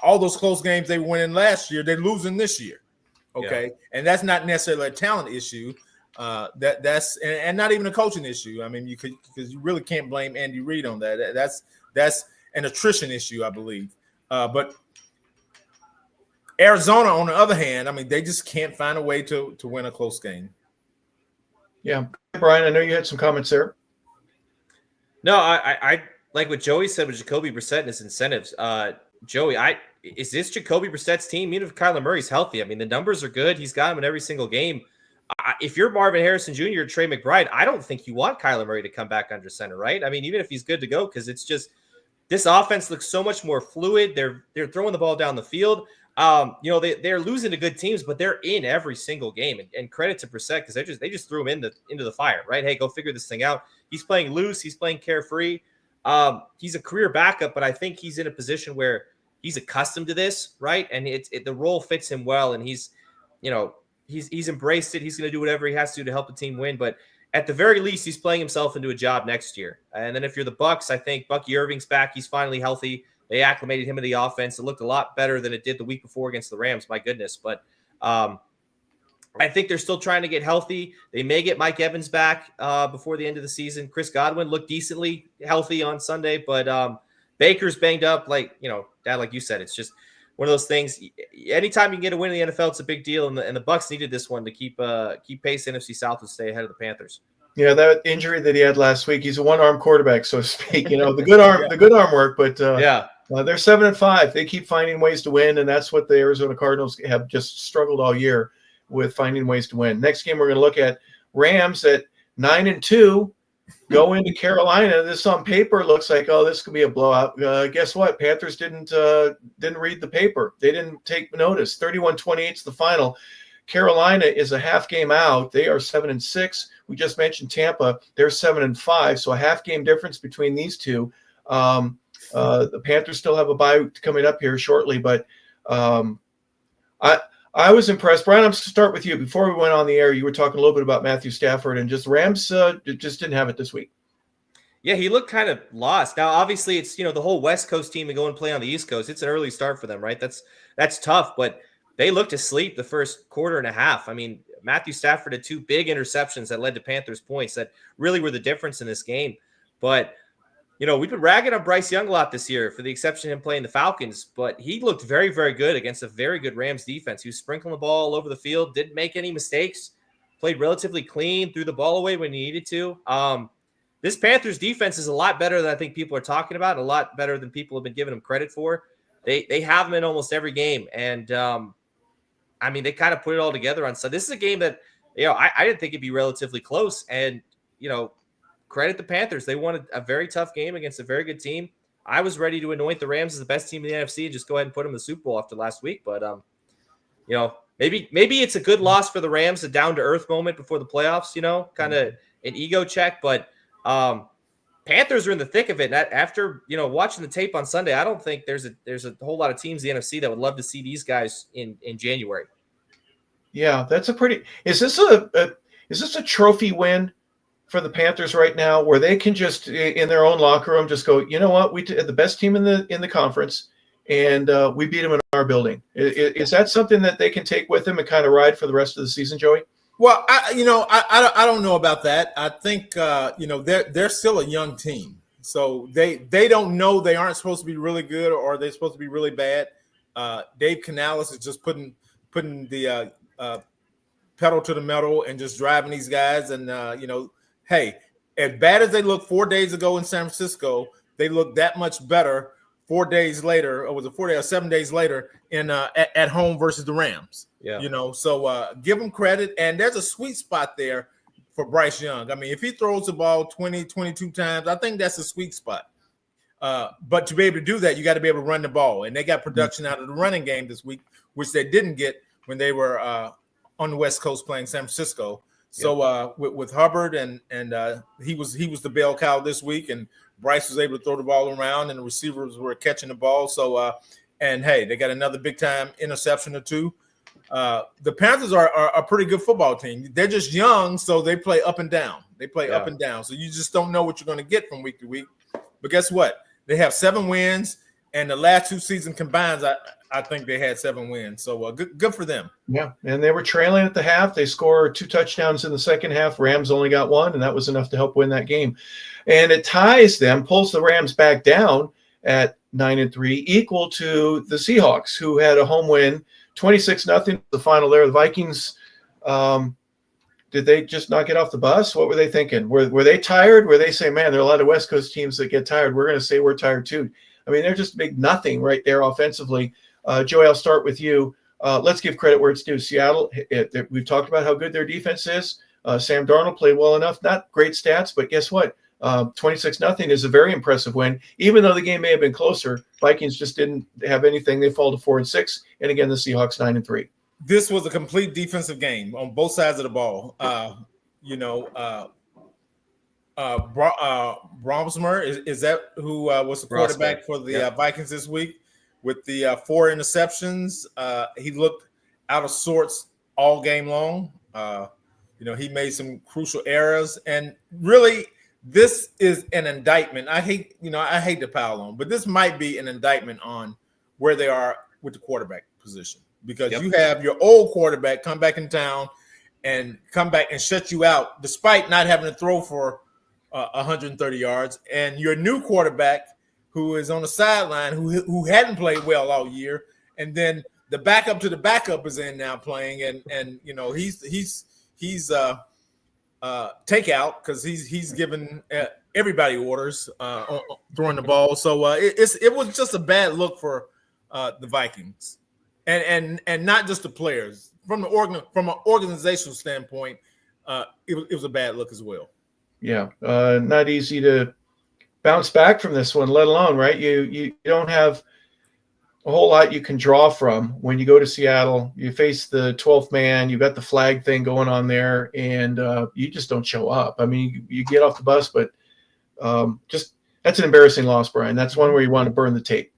all those close games they won in last year, they're losing this year. Okay. Yeah. And that's not necessarily a talent issue. That's not even a coaching issue. I mean, because you really can't blame Andy Reid on that. That's an attrition issue, I believe. But Arizona, on the other hand, I mean, they just can't find a way to win a close game. Yeah, Brian, I know you had some comments there. No, I like what Joey said with Jacoby Brissett and his incentives. Joey, is this Jacoby Brissett's team? Even if Kyler Murray's healthy, I mean, the numbers are good. He's got him in every single game. If you're Marvin Harrison Jr. or Trey McBride, I don't think you want Kyler Murray to come back under center, right? I mean, even if he's good to go, because it's just this offense looks so much more fluid. They're throwing the ball down the field. They're losing to good teams, but they're in every single game. And credit to Brissett, because they just threw him into the fire, right? Hey, go figure this thing out. He's playing loose. He's playing carefree. He's a career backup, but I think he's in a position where he's accustomed to this, right? And the role fits him well, and he's embraced it. He's going to do whatever he has to help the team win. But at the very least, he's playing himself into a job next year. And then if you're the Bucs, I think Bucky Irving's back. He's finally healthy. They acclimated him to the offense. It looked a lot better than it did the week before against the Rams. My goodness. But I think they're still trying to get healthy. They may get Mike Evans back before the end of the season. Chris Godwin looked decently healthy on Sunday, but Baker's banged up. Dad, like you said, it's just one of those things. Anytime you can get a win in the NFL, it's a big deal, and the Bucs needed this one to keep pace NFC South and stay ahead of the Panthers. Yeah, that injury that he had last week, he's a one-arm quarterback, so to speak. The good arm work, but they're 7-5. They keep finding ways to win, and that's what the Arizona Cardinals have just struggled all year with, finding ways to win. Next game we're going to look at Rams at 9-2. Go into Carolina. This on paper looks like, this could be a blowout. Guess what? Panthers didn't read the paper. They didn't take notice. 31-28 is the final. Carolina is a half game out. They are 7-6. We just mentioned Tampa. They're 7-5. So a half game difference between these two. The Panthers still have a bye coming up here shortly, but I was impressed. Brian, I'm going to start with you. Before we went on the air, you were talking a little bit about Matthew Stafford, and just Rams just didn't have it this week. Yeah, he looked kind of lost. Now, obviously, it's the whole West Coast team to go and play on the East Coast. It's an early start for them, right? That's tough, but they looked asleep the first quarter and a half. I mean, Matthew Stafford had 2 big interceptions that led to Panthers points that really were the difference in this game. But we've been ragging on Bryce Young a lot this year, for the exception of him playing the Falcons. But he looked very, very good against a very good Rams defense. He was sprinkling the ball all over the field, didn't make any mistakes, played relatively clean, threw the ball away when he needed to. This Panthers defense is a lot better than I think people are talking about, a lot better than people have been giving them credit for. They have them in almost every game. And, I mean, they kind of put it all together on Sunday. This is a game that, I didn't think it'd be relatively close. And, credit the Panthers. They won a very tough game against a very good team. I was ready to anoint the Rams as the best team in the NFC and just go ahead and put them in the Super Bowl after last week. But, maybe it's a good loss for the Rams, a down-to-earth moment before the playoffs, kind of an ego check. But Panthers are in the thick of it. And after, watching the tape on Sunday, I don't think there's a whole lot of teams in the NFC that would love to see these guys in January. Yeah, that's is this a trophy win for the Panthers right now, where they can just in their own locker room just go, you know what, we had the best team in the conference, and we beat them in our building. Is that something that they can take with them and kind of ride for the rest of the season, Joey? Well, I don't know about that. I think they're still a young team, so they don't know they aren't supposed to be really good or they're supposed to be really bad. Dave Canales is just putting the pedal to the metal and just driving these guys. And hey, as bad as they looked 4 days ago in San Francisco, they look that much better 4 days later, or was it 4 days or 7 days later in at home versus the Rams. Yeah. So give them credit. And there's a sweet spot there for Bryce Young. I mean, if he throws the ball 20, 22 times, I think that's a sweet spot. But to be able to do that, you got to be able to run the ball. And they got production out of the running game this week, which they didn't get when they were on the West Coast playing San Francisco. So with Hubbard and he was the bell cow this week, and Bryce was able to throw the ball around, and the receivers were catching the ball. So and hey, they got another big time interception or two. The Panthers are a pretty good football team. They're just young, so they play up and down. Up and down. So you just don't know what you're going to get from week to week. But guess what? They have 7 wins, and the last 2 seasons combined, I think they had 7 wins. So good for them. Yeah, and they were trailing at the half. They scored 2 touchdowns in the second half. Rams only got 1, and that was enough to help win that game. And it ties them, pulls the Rams back down at 9-3, equal to the Seahawks, who had a home win, 26-0, the final there. The Vikings, did they just not get off the bus? What were they thinking? Were they tired? Were they saying, man, there are a lot of West Coast teams that get tired. We're going to say we're tired too. I mean, they're just big nothing right there offensively. Joey, I'll start with you. Let's give credit where it's due. Seattle, we've talked about how good their defense is. Sam Darnold played well enough. Not great stats, but guess what? 26-0 is a very impressive win. Even though the game may have been closer, Vikings just didn't have anything. They fall to 4-6. And again, the Seahawks 9-3. This was a complete defensive game on both sides of the ball. Bromsmer, is that who was the quarterback for the Vikings this week with the 4 interceptions? He looked out of sorts all game long. He made some crucial errors, and really this is an indictment. I hate to pile on, but this might be an indictment on where they are with the quarterback position, because you have your old quarterback come back in town and come back and shut you out despite not having to throw for 130 yards, and your new quarterback who is on the sideline who hadn't played well all year, and then the backup to the backup is in now playing, and he's takeout because he's giving everybody orders throwing the ball. So it was just a bad look for the Vikings, and not just the players from an organizational standpoint. It was a bad look as well. Yeah, not easy to bounce back from this one, let alone, right? You don't have a whole lot you can draw from when you go to Seattle. You face the 12th man, you've got the flag thing going on there, and you just don't show up. I mean, you get off the bus, but just that's an embarrassing loss, Brian. That's one where you want to burn the tape.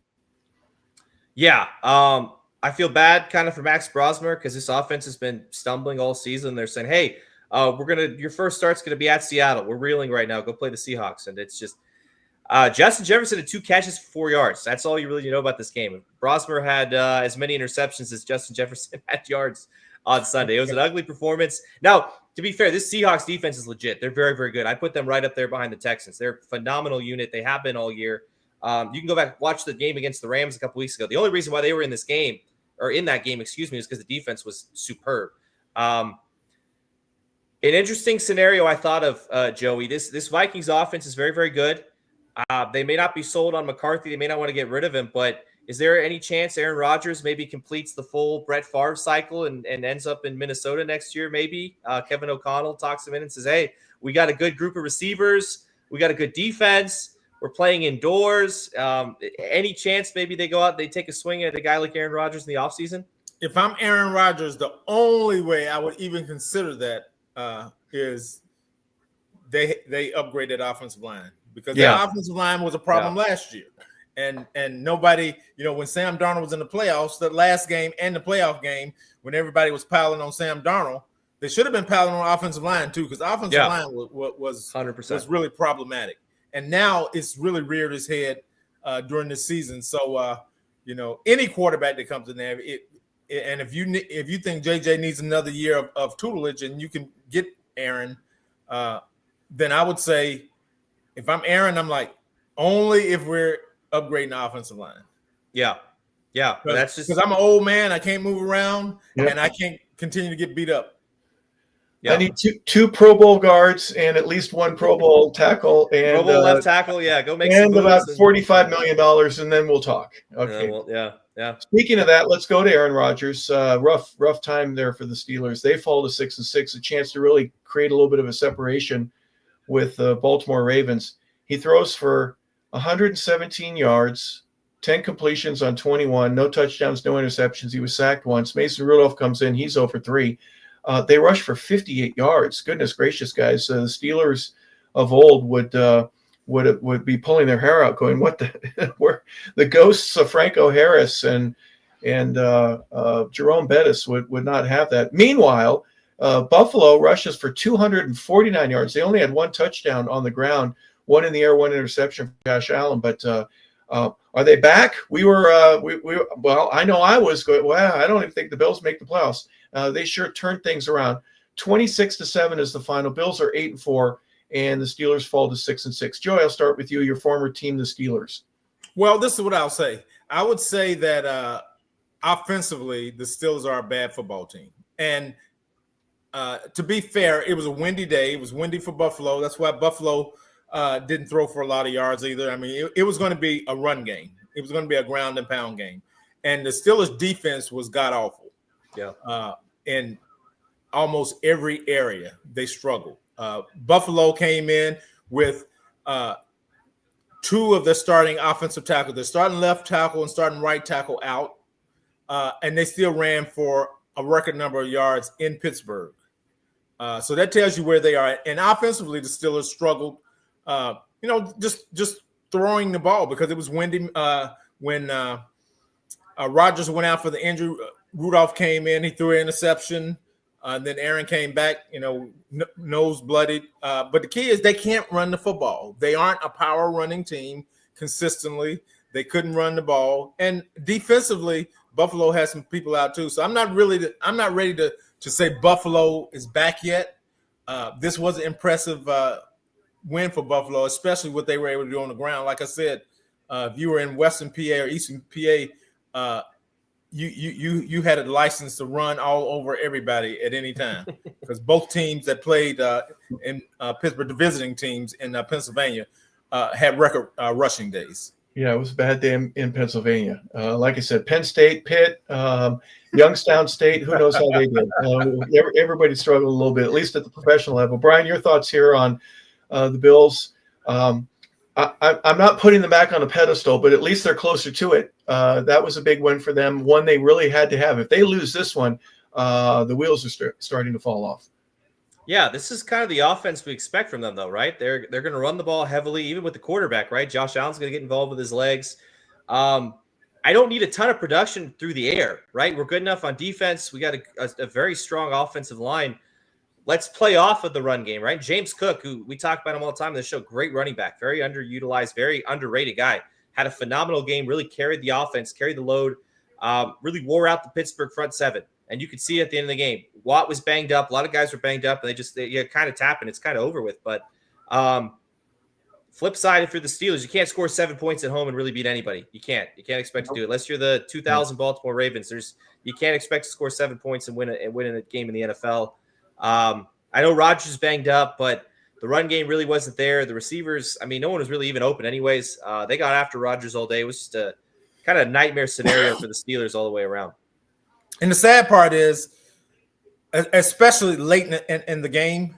Yeah, I feel bad kind of for Max Brosmer because this offense has been stumbling all season. They're saying, hey, Your first start's gonna be at Seattle. We're reeling right now. Go play the Seahawks, and it's just Justin Jefferson had 2 catches for 4 yards. That's all you really know about this game. Brosmer had as many interceptions as Justin Jefferson had yards on Sunday. It was an ugly performance. Now, to be fair, this Seahawks defense is legit. They're very, very good. I put them right up there behind the Texans. They're a phenomenal unit. They have been all year. You can go back watch the game against the Rams a couple weeks ago. The only reason why they were in this game, or in that game, excuse me, is because the defense was superb. An interesting scenario I thought of, Joey. This Vikings offense is very, very good. They may not be sold on McCarthy. They may not want to get rid of him, but is there any chance Aaron Rodgers maybe completes the full Brett Favre cycle and ends up in Minnesota next year? Maybe Kevin O'Connell talks him in and says, hey, we got a good group of receivers. We got a good defense. We're playing indoors. Any chance maybe they go out, they take a swing at a guy like Aaron Rodgers in the offseason? If I'm Aaron Rodgers, the only way I would even consider that is they upgrade that offensive line, because that offensive line was a problem last year. And nobody, when Sam Darnold was in the playoffs, the last game and the playoff game, when everybody was piling on Sam Darnold, they should have been piling on offensive line too, because the offensive line was 100%. was really problematic. And now it's really reared its head during the season. So, any quarterback that comes in there, and if you think JJ needs another year of tutelage and you can get Aaron, then I would say, if I'm Aaron, I'm like, only if we're upgrading the offensive line. Yeah. That's just because I'm an old man, I can't move around, and I can't continue to get beat up. I need two Pro Bowl guards and at least one Pro Bowl tackle and Pro Bowl left tackle. Yeah, go make and some about $45 million, and then we'll talk. Okay. Yeah. Speaking of that, let's go to Aaron Rodgers. Rough time there for the Steelers. They fall to 6-6, a chance to really create a little bit of a separation with the Baltimore Ravens. He throws for 117 yards, 10 completions on 21, no touchdowns, no interceptions. He was sacked once. Mason Rudolph comes in. He's over 3. They rushed for 58 yards. Goodness gracious, guys. The Steelers of old would be pulling their hair out going, what where the ghosts of Franco Harris and Jerome Bettis would not have that. Meanwhile, Buffalo rushes for 249 yards. They only had 1 touchdown on the ground, 1 in the air, 1 interception for Josh Allen. But are they back? We were well, I know I was going, wow, I don't even think the Bills make the playoffs. They sure turned things around. 26-7 is the final. Bills are 8-4, and the Steelers fall to 6-6. Joey, I'll start with you. Your former team, the Steelers. Well, this is what I'll say. I would say that offensively, the Steelers are a bad football team. And to be fair, it was a windy day. It was windy for Buffalo. That's why Buffalo didn't throw for a lot of yards either. I mean, it was going to be a run game. It was going to be a ground and pound game. And the Steelers' defense was god-awful. Yeah. In almost every area, they struggled. Buffalo came in with 2 of their starting offensive tackles, their starting left tackle and starting right tackle out, and they still ran for a record number of yards in Pittsburgh. So that tells you where they are. And offensively, the Steelers struggled, just throwing the ball because it was windy. When Rodgers went out for the injury, Rudolph came in, he threw an interception. Then Aaron came back, nose bloodied. But the key is they can't run the football. They aren't a power running team consistently. They couldn't run the ball. And defensively, Buffalo has some people out too. So I'm not ready to say Buffalo is back yet. This was an impressive win for Buffalo, especially what they were able to do on the ground. Like I said, if you were in Western PA or Eastern PA, you had a license to run all over everybody at any time, because both teams that played in Pittsburgh, the visiting teams in Pennsylvania, had record rushing days. Yeah, it was a bad day in Pennsylvania. Like I said, Penn State, Pitt, Youngstown State, who knows how they did. Everybody struggled a little bit, at least at the professional level. Brian, your thoughts here on the Bills? I'm not putting them back on a pedestal, but at least they're closer to it. That was a big win for them, one they really had to have. If they lose this one, the wheels are starting to fall off. Yeah, this is kind of the offense we expect from them, though, right? They're going to run the ball heavily, even with the quarterback, right? Josh Allen's going to get involved with his legs. I don't need a ton of production through the air, right? We're good enough on defense. We got a very strong offensive line. let's play off of the run game, right? James Cook, who we talk about him all the time on the show, great running back, very underutilized, very underrated guy, had a phenomenal game, really carried the offense, carried the load, really wore out the Pittsburgh front seven. And you could see at the end of the game, Watt was banged up. A lot of guys were banged up, and they kind of tapping. It's kind of over with. But flip side, if you're the Steelers, you can't score 7 points at home and really beat anybody. You can't. You can't expect to do it unless you're the 2000 Baltimore Ravens. You can't expect to score 7 points and win a game in the NFL. I know Rodgers is banged up, but the run game really wasn't there. The receivers, I mean, no one was really even open anyways. They got after Rodgers all day. It was just a kind of nightmare scenario for the Steelers all the way around. And the sad part is, especially late in the game,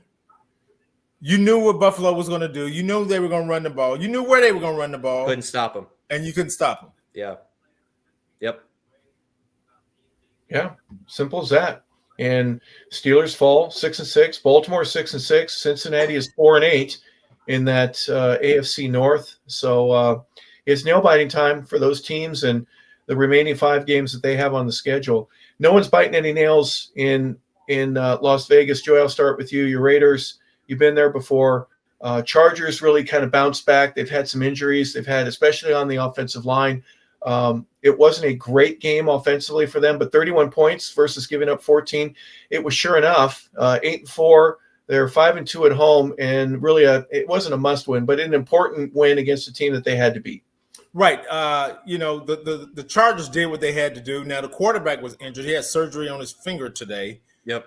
you knew what Buffalo was going to do. You knew they were going to run the ball. You knew where they were going to run the ball. Couldn't stop them. And you couldn't stop them. Yeah. Yep. Yeah, simple as that. And Steelers fall 6-6. Baltimore 6-6. Cincinnati is 4-8 in that AFC North. So it's nail-biting time for those teams and the remaining 5 games that they have on the schedule. No one's biting any nails in Las Vegas. Joey, I'll start with you. Your Raiders, you've been there before. Chargers really kind of bounced back. They've had some injuries. They've had, especially on the offensive line. It wasn't a great game offensively for them, but 31 points versus giving up 14. It was sure enough 8-4. They're 5-2 at home, and really it wasn't a must win, but an important win against a team that they had to beat. Right. The Chargers did what they had to do. Now the quarterback was injured. He had surgery on his finger today. Yep.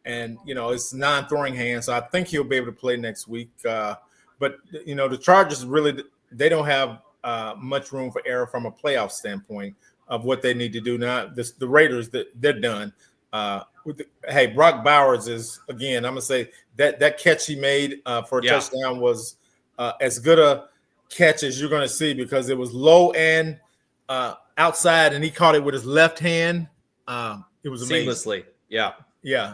And it's non-throwing hand, so I think he'll be able to play next week. But the Chargers really, they don't have much room for error from a playoff standpoint of what they need to do now. The Raiders, they're done. Brock Bowers is, again, I'm gonna say that catch he made for a touchdown was as good a catch as you're gonna see, because it was low and outside, and he caught it with his left hand. It was amazing. Seamlessly. Yeah.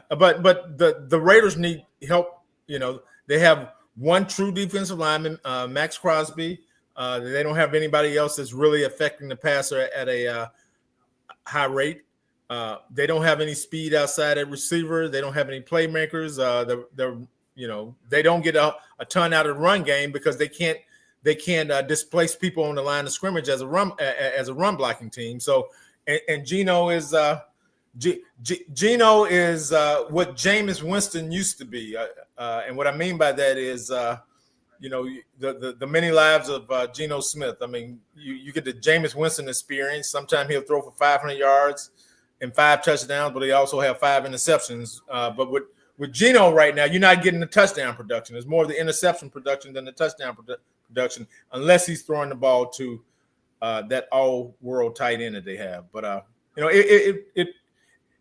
But the Raiders need help. They have one true defensive lineman, Max Crosby. They don't have anybody else that's really affecting the passer at a high rate. They don't have any speed outside at receiver. They don't have any playmakers. They don't get a ton out of the run game because they can't displace people on the line of scrimmage as a run blocking team. So and Geno is Geno is what Jameis Winston used to be, and what I mean by that is the many lives of Geno Smith. I mean, you get the Jameis Winston experience. Sometimes he'll throw for 500 yards and 5 touchdowns, but he also have 5 interceptions. But with Geno right now, you're not getting the touchdown production. It's more the interception production than the touchdown production, unless he's throwing the ball to that all-world tight end that they have. But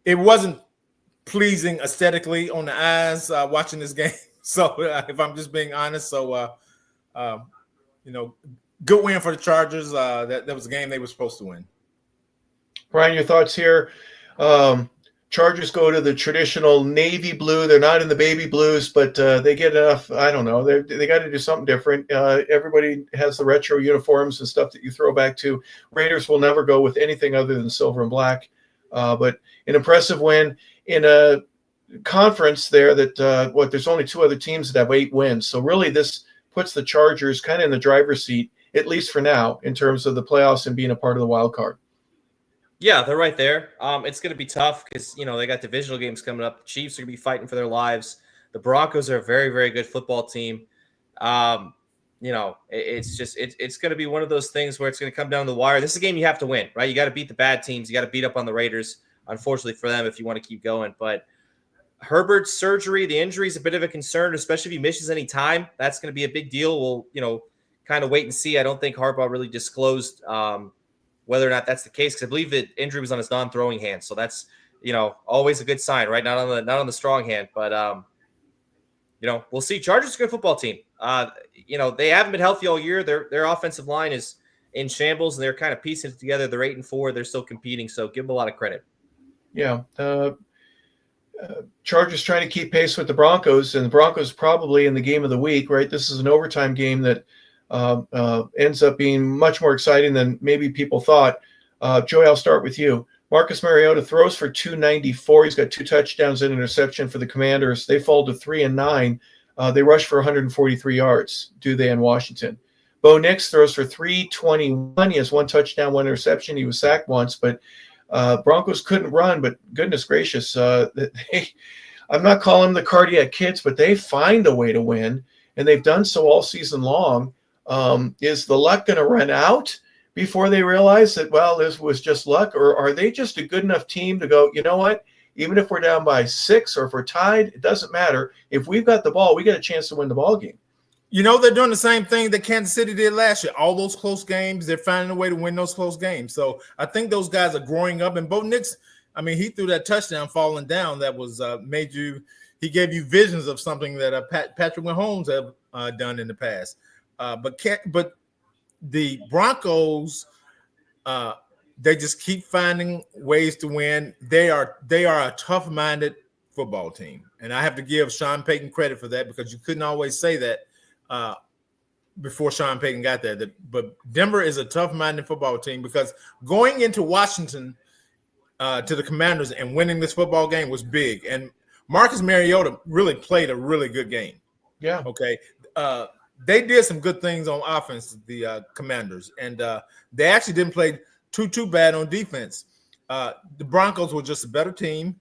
it wasn't pleasing aesthetically on the eyes watching this game. So if I'm just being honest, good win for the Chargers. That was a game they were supposed to win. Brian, your thoughts here? Chargers go to the traditional navy blue. They're not in the baby blues, but they get enough. I don't know. They got to do something different. Everybody has the retro uniforms and stuff that you throw back to. Raiders will never go with anything other than silver and black. But an impressive win in a conference there that there's only 2 other teams that have 8 wins. So really this puts the Chargers kind of in the driver's seat, at least for now, in terms of the playoffs and being a part of the wild card. Yeah, they're right there. It's going to be tough because, they got divisional games coming up. The Chiefs are going to be fighting for their lives. The Broncos are a very, very good football team. It's going to be one of those things where it's going to come down the wire. This is a game you have to win, right? You got to beat the bad teams. You got to beat up on the Raiders, unfortunately for them, if you want to keep going. But Herbert's surgery, the injury is a bit of a concern, especially if he misses any time. That's going to be a big deal. We'll, kind of wait and see. I don't think Harbaugh really disclosed whether or not that's the case, because I believe the injury was on his non-throwing hand. So that's, always a good sign, right? Not on the strong hand, but we'll see. Chargers are a good football team. They haven't been healthy all year. Their offensive line is in shambles, and they're kind of piecing it together. They're 8-4. They're still competing, so give them a lot of credit. Yeah. Chargers trying to keep pace with the Broncos, and the Broncos probably in the game of the week, right? This is an overtime game that ends up being much more exciting than maybe people thought. Joey, I'll start with you. Marcus Mariota throws for 294. He's got 2 touchdowns and interception for the Commanders. They fall to 3-9. They rush for 143 yards, do they, in Washington. Bo Nix throws for 321. He has 1 touchdown, 1 interception. He was sacked once, but Broncos couldn't run. But goodness gracious, I'm not calling them the cardiac kids, but they find a way to win, and they've done so all season long. Is the luck going to run out before they realize that, well, this was just luck? Or are they just a good enough team to go, you know what, even if we're down by 6 or if we're tied, it doesn't matter. If we've got the ball, we get a chance to win the ball game. You know, they're doing the same thing that Kansas City did last year. All those close games, they're finding a way to win those close games. So I think those guys are growing up. And Bo Nix, I mean, he threw that touchdown falling down that was he gave you visions of something that Patrick Mahomes have done in the past. But the Broncos, they just keep finding ways to win. They are a tough-minded football team, and I have to give Sean Payton credit for that, because you couldn't always say that before Sean Payton got there. But Denver is a tough-minded football team, because going into Washington to the Commanders and winning this football game was big, and Marcus Mariota really played a really good game. Yeah. Okay. They did some good things on offense, the Commanders, and they actually didn't play too bad on defense. The Broncos were just a better team.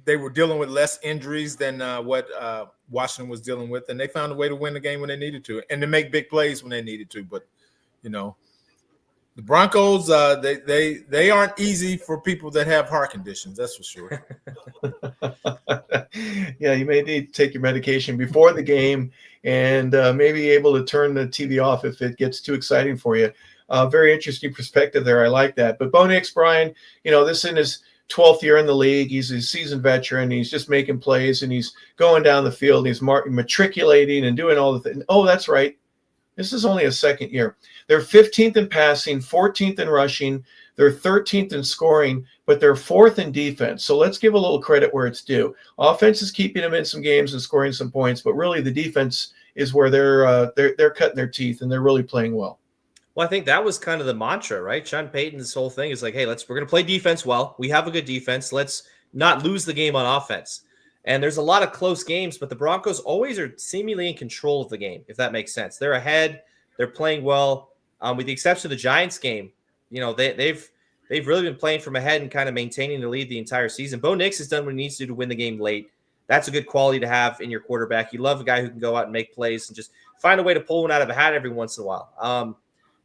They were dealing with less injuries than what Washington was dealing with, and they found a way to win the game when they needed to, and to make big plays when they needed to. But you know, the Broncos, they aren't easy for people that have heart conditions. That's for sure. Yeah, you may need to take your medication before the game, and maybe able to turn the TV off if it gets too exciting for you. Very interesting perspective there. I like that. But Bo Nix, Brian, this in his 12th year in the league. He's a seasoned veteran. He's just making plays, and he's going down the field. He's matriculating and doing all the things. Oh, that's right. This is only a second year. They're 15th in passing, 14th in rushing. They're 13th in scoring, but they're 4th in defense. So let's give a little credit where it's due. Offense is keeping them in some games and scoring some points, but really the defense is where they're cutting their teeth, and they're really playing well. Well, I think that was kind of the mantra, right? Sean Payton's whole thing is like, hey, we're going to play defense well. We have a good defense. Let's not lose the game on offense. And there's a lot of close games, but the Broncos always are seemingly in control of the game, if that makes sense. They're ahead. They're playing well. With the exception of the Giants game, they've really been playing from ahead and kind of maintaining the lead the entire season. Bo Nix has done what he needs to do to win the game late. That's a good quality to have in your quarterback. You love a guy who can go out and make plays and just find a way to pull one out of a hat every once in a while.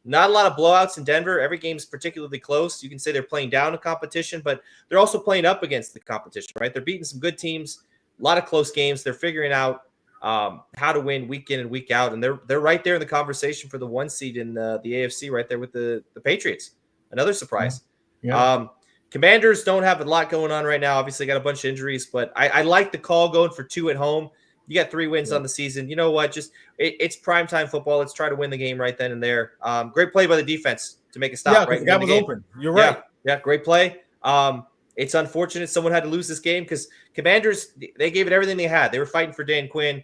Not a lot of blowouts in Denver. Every game is particularly close. You can say they're playing down a competition, but they're also playing up against the competition, right? They're beating some good teams, a lot of close games. They're figuring out how to win week in and week out, and they're right there in the conversation for the 1 seed in the AFC, right there with the Patriots. Another surprise. Yeah. Commanders don't have a lot going on right now. Obviously, got a bunch of injuries, but I like the call going for 2 at home. You got 3 wins on the season. You know what? It's primetime football. Let's try to win the game right then and there. Great play by the defense to make a stop. Right, the guy was open. You're right. Yeah, great play. It's unfortunate someone had to lose this game because Commanders, they gave it everything they had. They were fighting for Dan Quinn.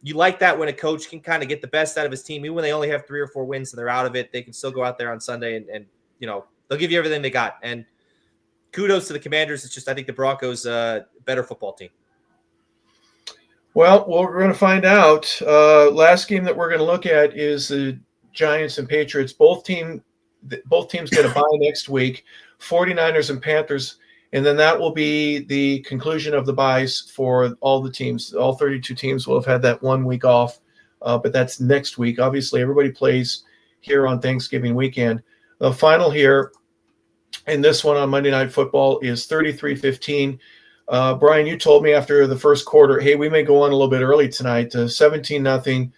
You like that when a coach can kind of get the best out of his team, even when they only have 3 or 4 wins and they're out of it. They can still go out there on Sunday and they'll give you everything they got. And kudos to the Commanders. It's just I think the Broncos better football team. Well, we're going to find out. Last game that we're going to look at is the Giants and Patriots. Both teams get a bye next week, 49ers and Panthers, and then that will be the conclusion of the byes for all the teams. All 32 teams will have had that 1 week off, but that's next week. Obviously, everybody plays here on Thanksgiving weekend. The final here in this one on Monday Night Football is 33-15. Brian, you told me after the first quarter, hey, we may go on a little bit early tonight. 17-0.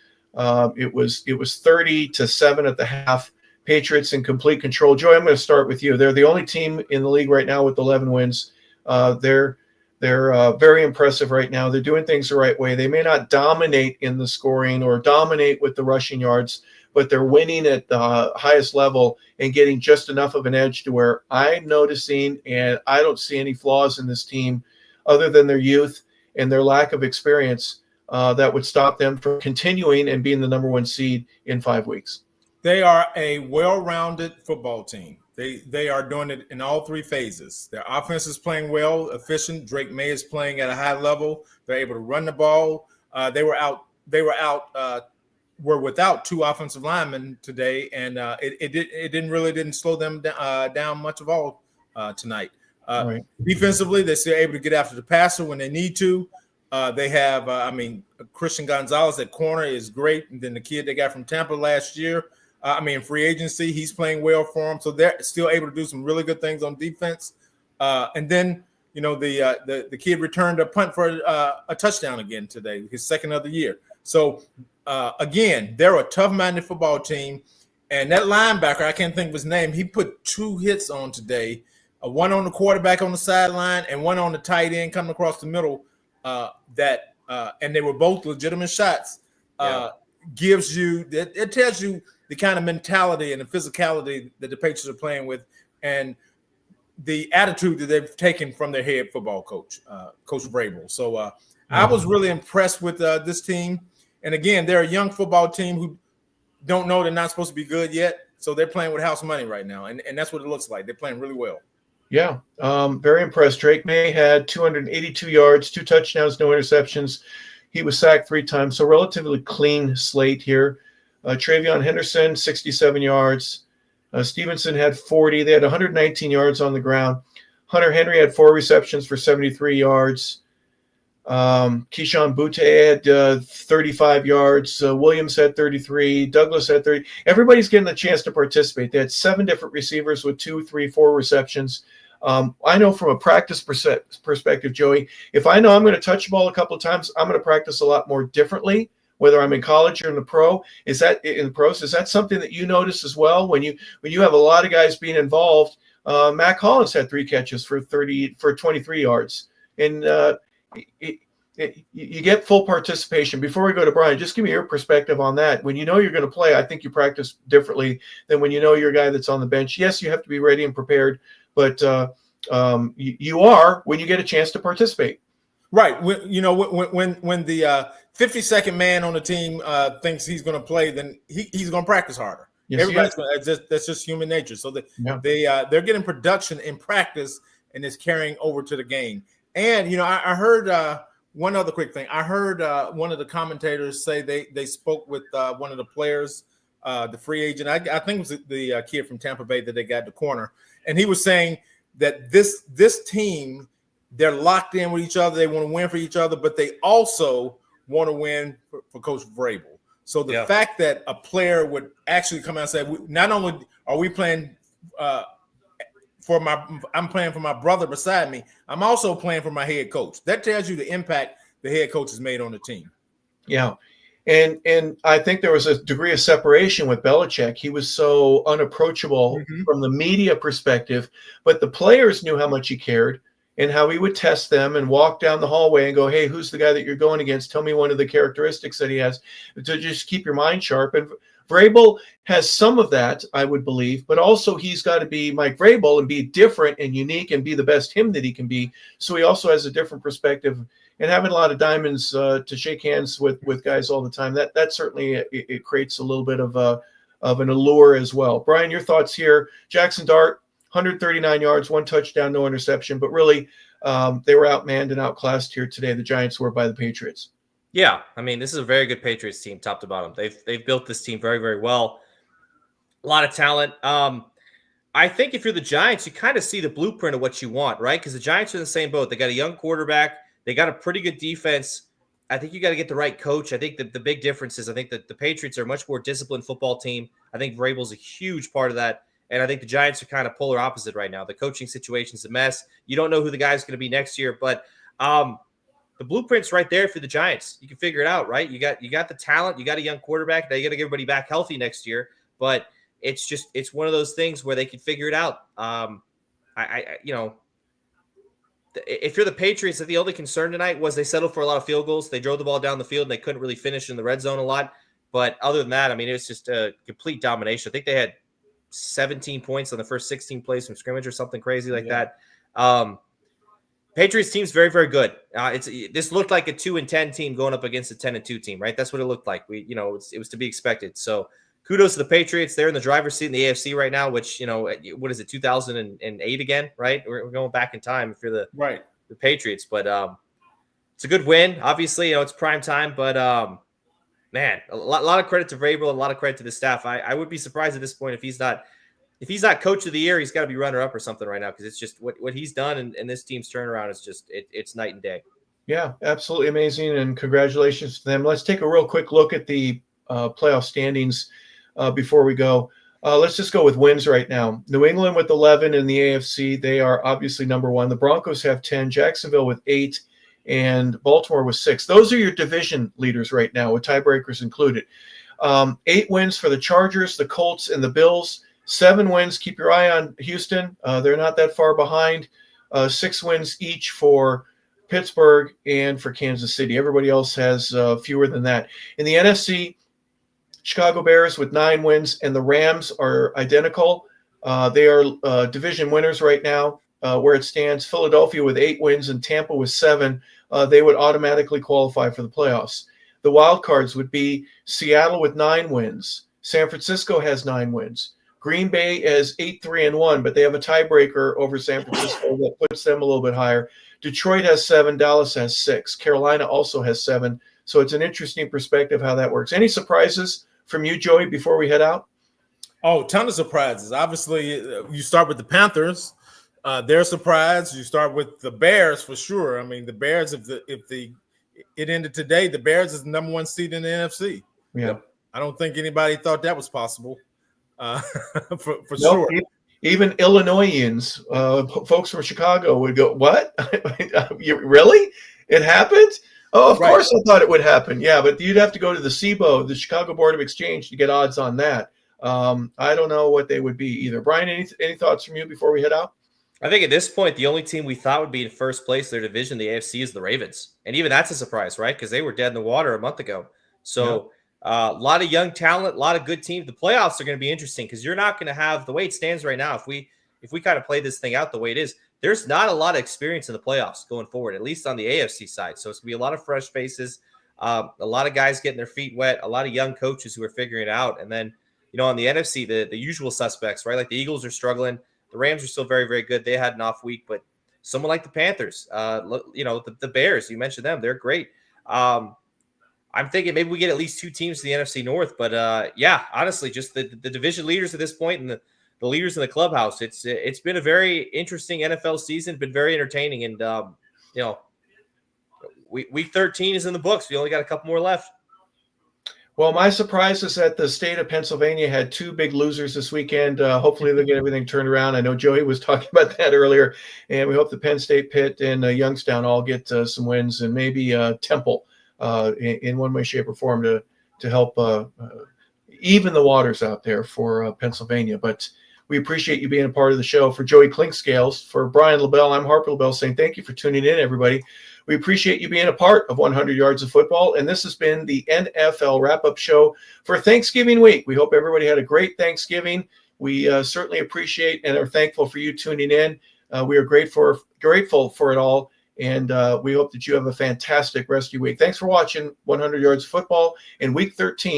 It was 30-7 at the half. Patriots in complete control. Joey, I'm going to start with you. They're the only team in the league right now with 11 wins. They're very impressive right now. They're doing things the right way. They may not dominate in the scoring or dominate with the rushing yards, but they're winning at the highest level and getting just enough of an edge to where I'm noticing, and I don't see any flaws in this team other than their youth and their lack of experience that would stop them from continuing and being the number 1 seed in 5 weeks. They are a well-rounded football team. They are doing it in all three phases. Their offense is playing well, efficient. Drake May is playing at a high level. They're able to run the ball. They were without two offensive linemen today, and it didn't slow them down much of all tonight. Right. Defensively, they're still able to get after the passer when they need to. They have, Christian Gonzalez at corner is great. And then the kid they got from Tampa last year, free agency, he's playing well for them. So they're still able to do some really good things on defense. And then, the kid returned a punt for a touchdown again today, his second of the year. So, again, they're a tough-minded football team. And that linebacker, I can't think of his name, he put 2 hits on today, one on the quarterback on the sideline and one on the tight end coming across the middle. And they were both legitimate shots. Gives you it tells you the kind of mentality and the physicality that the Patriots are playing with, and the attitude that they've taken from their head football coach, Coach Vrabel. So I was really impressed with this team. And again, they're a young football team who don't know they're not supposed to be good yet. So they're playing with house money right now, and that's what it looks like. They're playing really well. Yeah, very impressed. Drake May had 282 yards, 2 touchdowns, no interceptions. He was sacked 3 times, so relatively clean slate here. Travion Henderson, 67 yards. Stevenson had 40. They had 119 yards on the ground. Hunter Henry had 4 receptions for 73 yards. Keyshawn Butte had 35 yards. Williams had 33. Douglas had 30. Everybody's getting a chance to participate. They had 7 different receivers with 2, 3, 4 receptions. I know from a practice perspective, Joey, if I know I'm going to touch the ball a couple of times, I'm going to practice a lot more differently, whether I'm in college or in the pros. Is that something that you notice as well when you have a lot of guys being involved? Mac Hollins had 3 catches for 23 yards, and you get full participation. Before we go to Brian, just give me your perspective on that. When you know you're going to play, I think you practice differently than when you know you're a guy that's on the bench. Yes, you have to be ready and prepared, but you are when you get a chance to participate. Right. When the 52nd man on the team thinks he's going to play, then he's going to practice harder. Yes, everybody's that's just human nature. So they're getting production in practice, and it's carrying over to the game. And I heard one other quick thing. I heard one of the commentators say they spoke with one of the players, the free agent. I think it was the kid from Tampa Bay that they got the corner, and he was saying that this team, they're locked in with each other. They want to win for each other, but they also want to win for Coach Vrabel. So the fact that a player would actually come out and say, not only are we playing I'm playing for my brother beside me, I'm also playing for my head coach. That tells you the impact the head coach has made on the team. Yeah. And I think there was a degree of separation with Belichick. He was so unapproachable from the media perspective, but the players knew how much he cared and how he would test them and walk down the hallway and go, hey, who's the guy that you're going against? Tell me one of the characteristics that he has, to just keep your mind sharp. And Vrabel has some of that, I would believe, but also he's got to be Mike Vrabel and be different and unique and be the best him that he can be. So he also has a different perspective, and having a lot of diamonds to shake hands with guys all the time, that certainly it creates a little bit of an allure as well. Brian, your thoughts here? Jackson Dart, 139 yards, 1 touchdown, no interception, but really they were outmanned and outclassed here today. The Giants were by the Patriots. Yeah, I mean, this is a very good Patriots team, top to bottom. They've built this team very, very well. A lot of talent. I think if you're the Giants, you kind of see the blueprint of what you want, right? Because the Giants are in the same boat. They got a young quarterback. They got a pretty good defense. I think you got to get the right coach. I think that the big difference is I think that the Patriots are a much more disciplined football team. I think Vrabel's a huge part of that. And I think the Giants are kind of polar opposite right now. The coaching situation's a mess. You don't know who the guy's going to be next year, but the blueprint's right there for the Giants. You can figure it out, right? You got the talent. You got a young quarterback. Now you got to get everybody back healthy next year. But it's one of those things where they can figure it out. If you're the Patriots, the only concern tonight was they settled for a lot of field goals. They drove the ball down the field and they couldn't really finish in the red zone a lot. But other than that, I mean, it was just a complete domination. I think they had 17 points on the first 16 plays from scrimmage or something crazy like that. Patriots team's very, very good. This looked like a 2-10 team going up against a 10-2 team, right? That's what it looked like. It was to be expected. So kudos to the Patriots. They're in the driver's seat in the AFC right now, which, what is it, 2008 again, right? We're going back in time if you're the Patriots. But it's a good win. Obviously, it's prime time. But, man, a lot of credit to Vrabel, a lot of credit to the staff. I would be surprised at this point if he's not coach of the year. He's got to be runner-up or something right now, because it's just what he's done and this team's turnaround is just it's night and day. Yeah, absolutely amazing, and congratulations to them. Let's take a real quick look at the playoff standings before we go. Let's just go with wins right now. New England with 11 in the AFC. They are obviously number one. The Broncos have 10, Jacksonville with 8, and Baltimore with 6. Those are your division leaders right now, with tiebreakers included. 8 wins for the Chargers, the Colts, and the Bills. 7 wins. Keep your eye on Houston. They're not that far behind. 6 wins each for Pittsburgh and for Kansas City. Everybody else has fewer than that. In the NFC, Chicago Bears with 9 wins, and the Rams are identical. They are division winners right now where it stands. Philadelphia with 8 wins and Tampa with 7. They would automatically qualify for the playoffs. The wild cards would be Seattle with 9 wins. San Francisco has 9 wins. Green Bay has 8-3-1, but they have a tiebreaker over San Francisco that puts them a little bit higher. Detroit has 7. Dallas has 6. Carolina also has 7. So it's an interesting perspective how that works. Any surprises from you, Joey, before we head out? Oh, ton of surprises. Obviously, you start with the Panthers. They're a surprise. You start with the Bears for sure. I mean, the Bears, if it ended today, the Bears is the number 1 seed in the NFC. Yeah. I don't think anybody thought that was possible. For sure. Even Illinoisans, folks from Chicago would go, what? Really? It happened? Oh, of course I thought it would happen. Yeah, but you'd have to go to the CBO, the Chicago Board of Exchange, to get odds on that. I don't know what they would be either. Brian, any thoughts from you before we head out? I think at this point, the only team we thought would be in first place in their division, the AFC, is the Ravens. And even that's a surprise, right? Because they were dead in the water a month ago. So a lot of young talent, a lot of good teams. The playoffs are going to be interesting because you're not going to have, the way it stands right now, if we kind of play this thing out the way it is, there's not a lot of experience in the playoffs going forward, at least on the AFC side. So it's going to be a lot of fresh faces, a lot of guys getting their feet wet, a lot of young coaches who are figuring it out. And then, on the NFC, the usual suspects, right? Like the Eagles are struggling. The Rams are still very, very good. They had an off week, but someone like the Panthers, the Bears, you mentioned them. They're great. I'm thinking maybe we get at least 2 teams to the NFC North. But, honestly, just the division leaders at this point and the leaders in the clubhouse, it's been a very interesting NFL season, been very entertaining. And, week 13 is in the books. We only got a couple more left. Well, my surprise is that the state of Pennsylvania had 2 big losers this weekend. Hopefully they'll get everything turned around. I know Joey was talking about that earlier, and we hope the Penn State, Pitt, and Youngstown all get some wins, and maybe Temple in one way, shape, or form to help even the waters out there for Pennsylvania. But we appreciate you being a part of the show. For Joey Clinkscales, for Brian LeBel, I'm Harper LeBel saying thank you for tuning in, everybody. We appreciate you being a part of 100 Yards of Football, and this has been the NFL Wrap-Up Show for Thanksgiving week. We hope everybody had a great Thanksgiving. We certainly appreciate and are thankful for you tuning in. We are grateful for it all, and we hope that you have a fantastic rest of your week. Thanks for watching 100 Yards of Football in Week 13.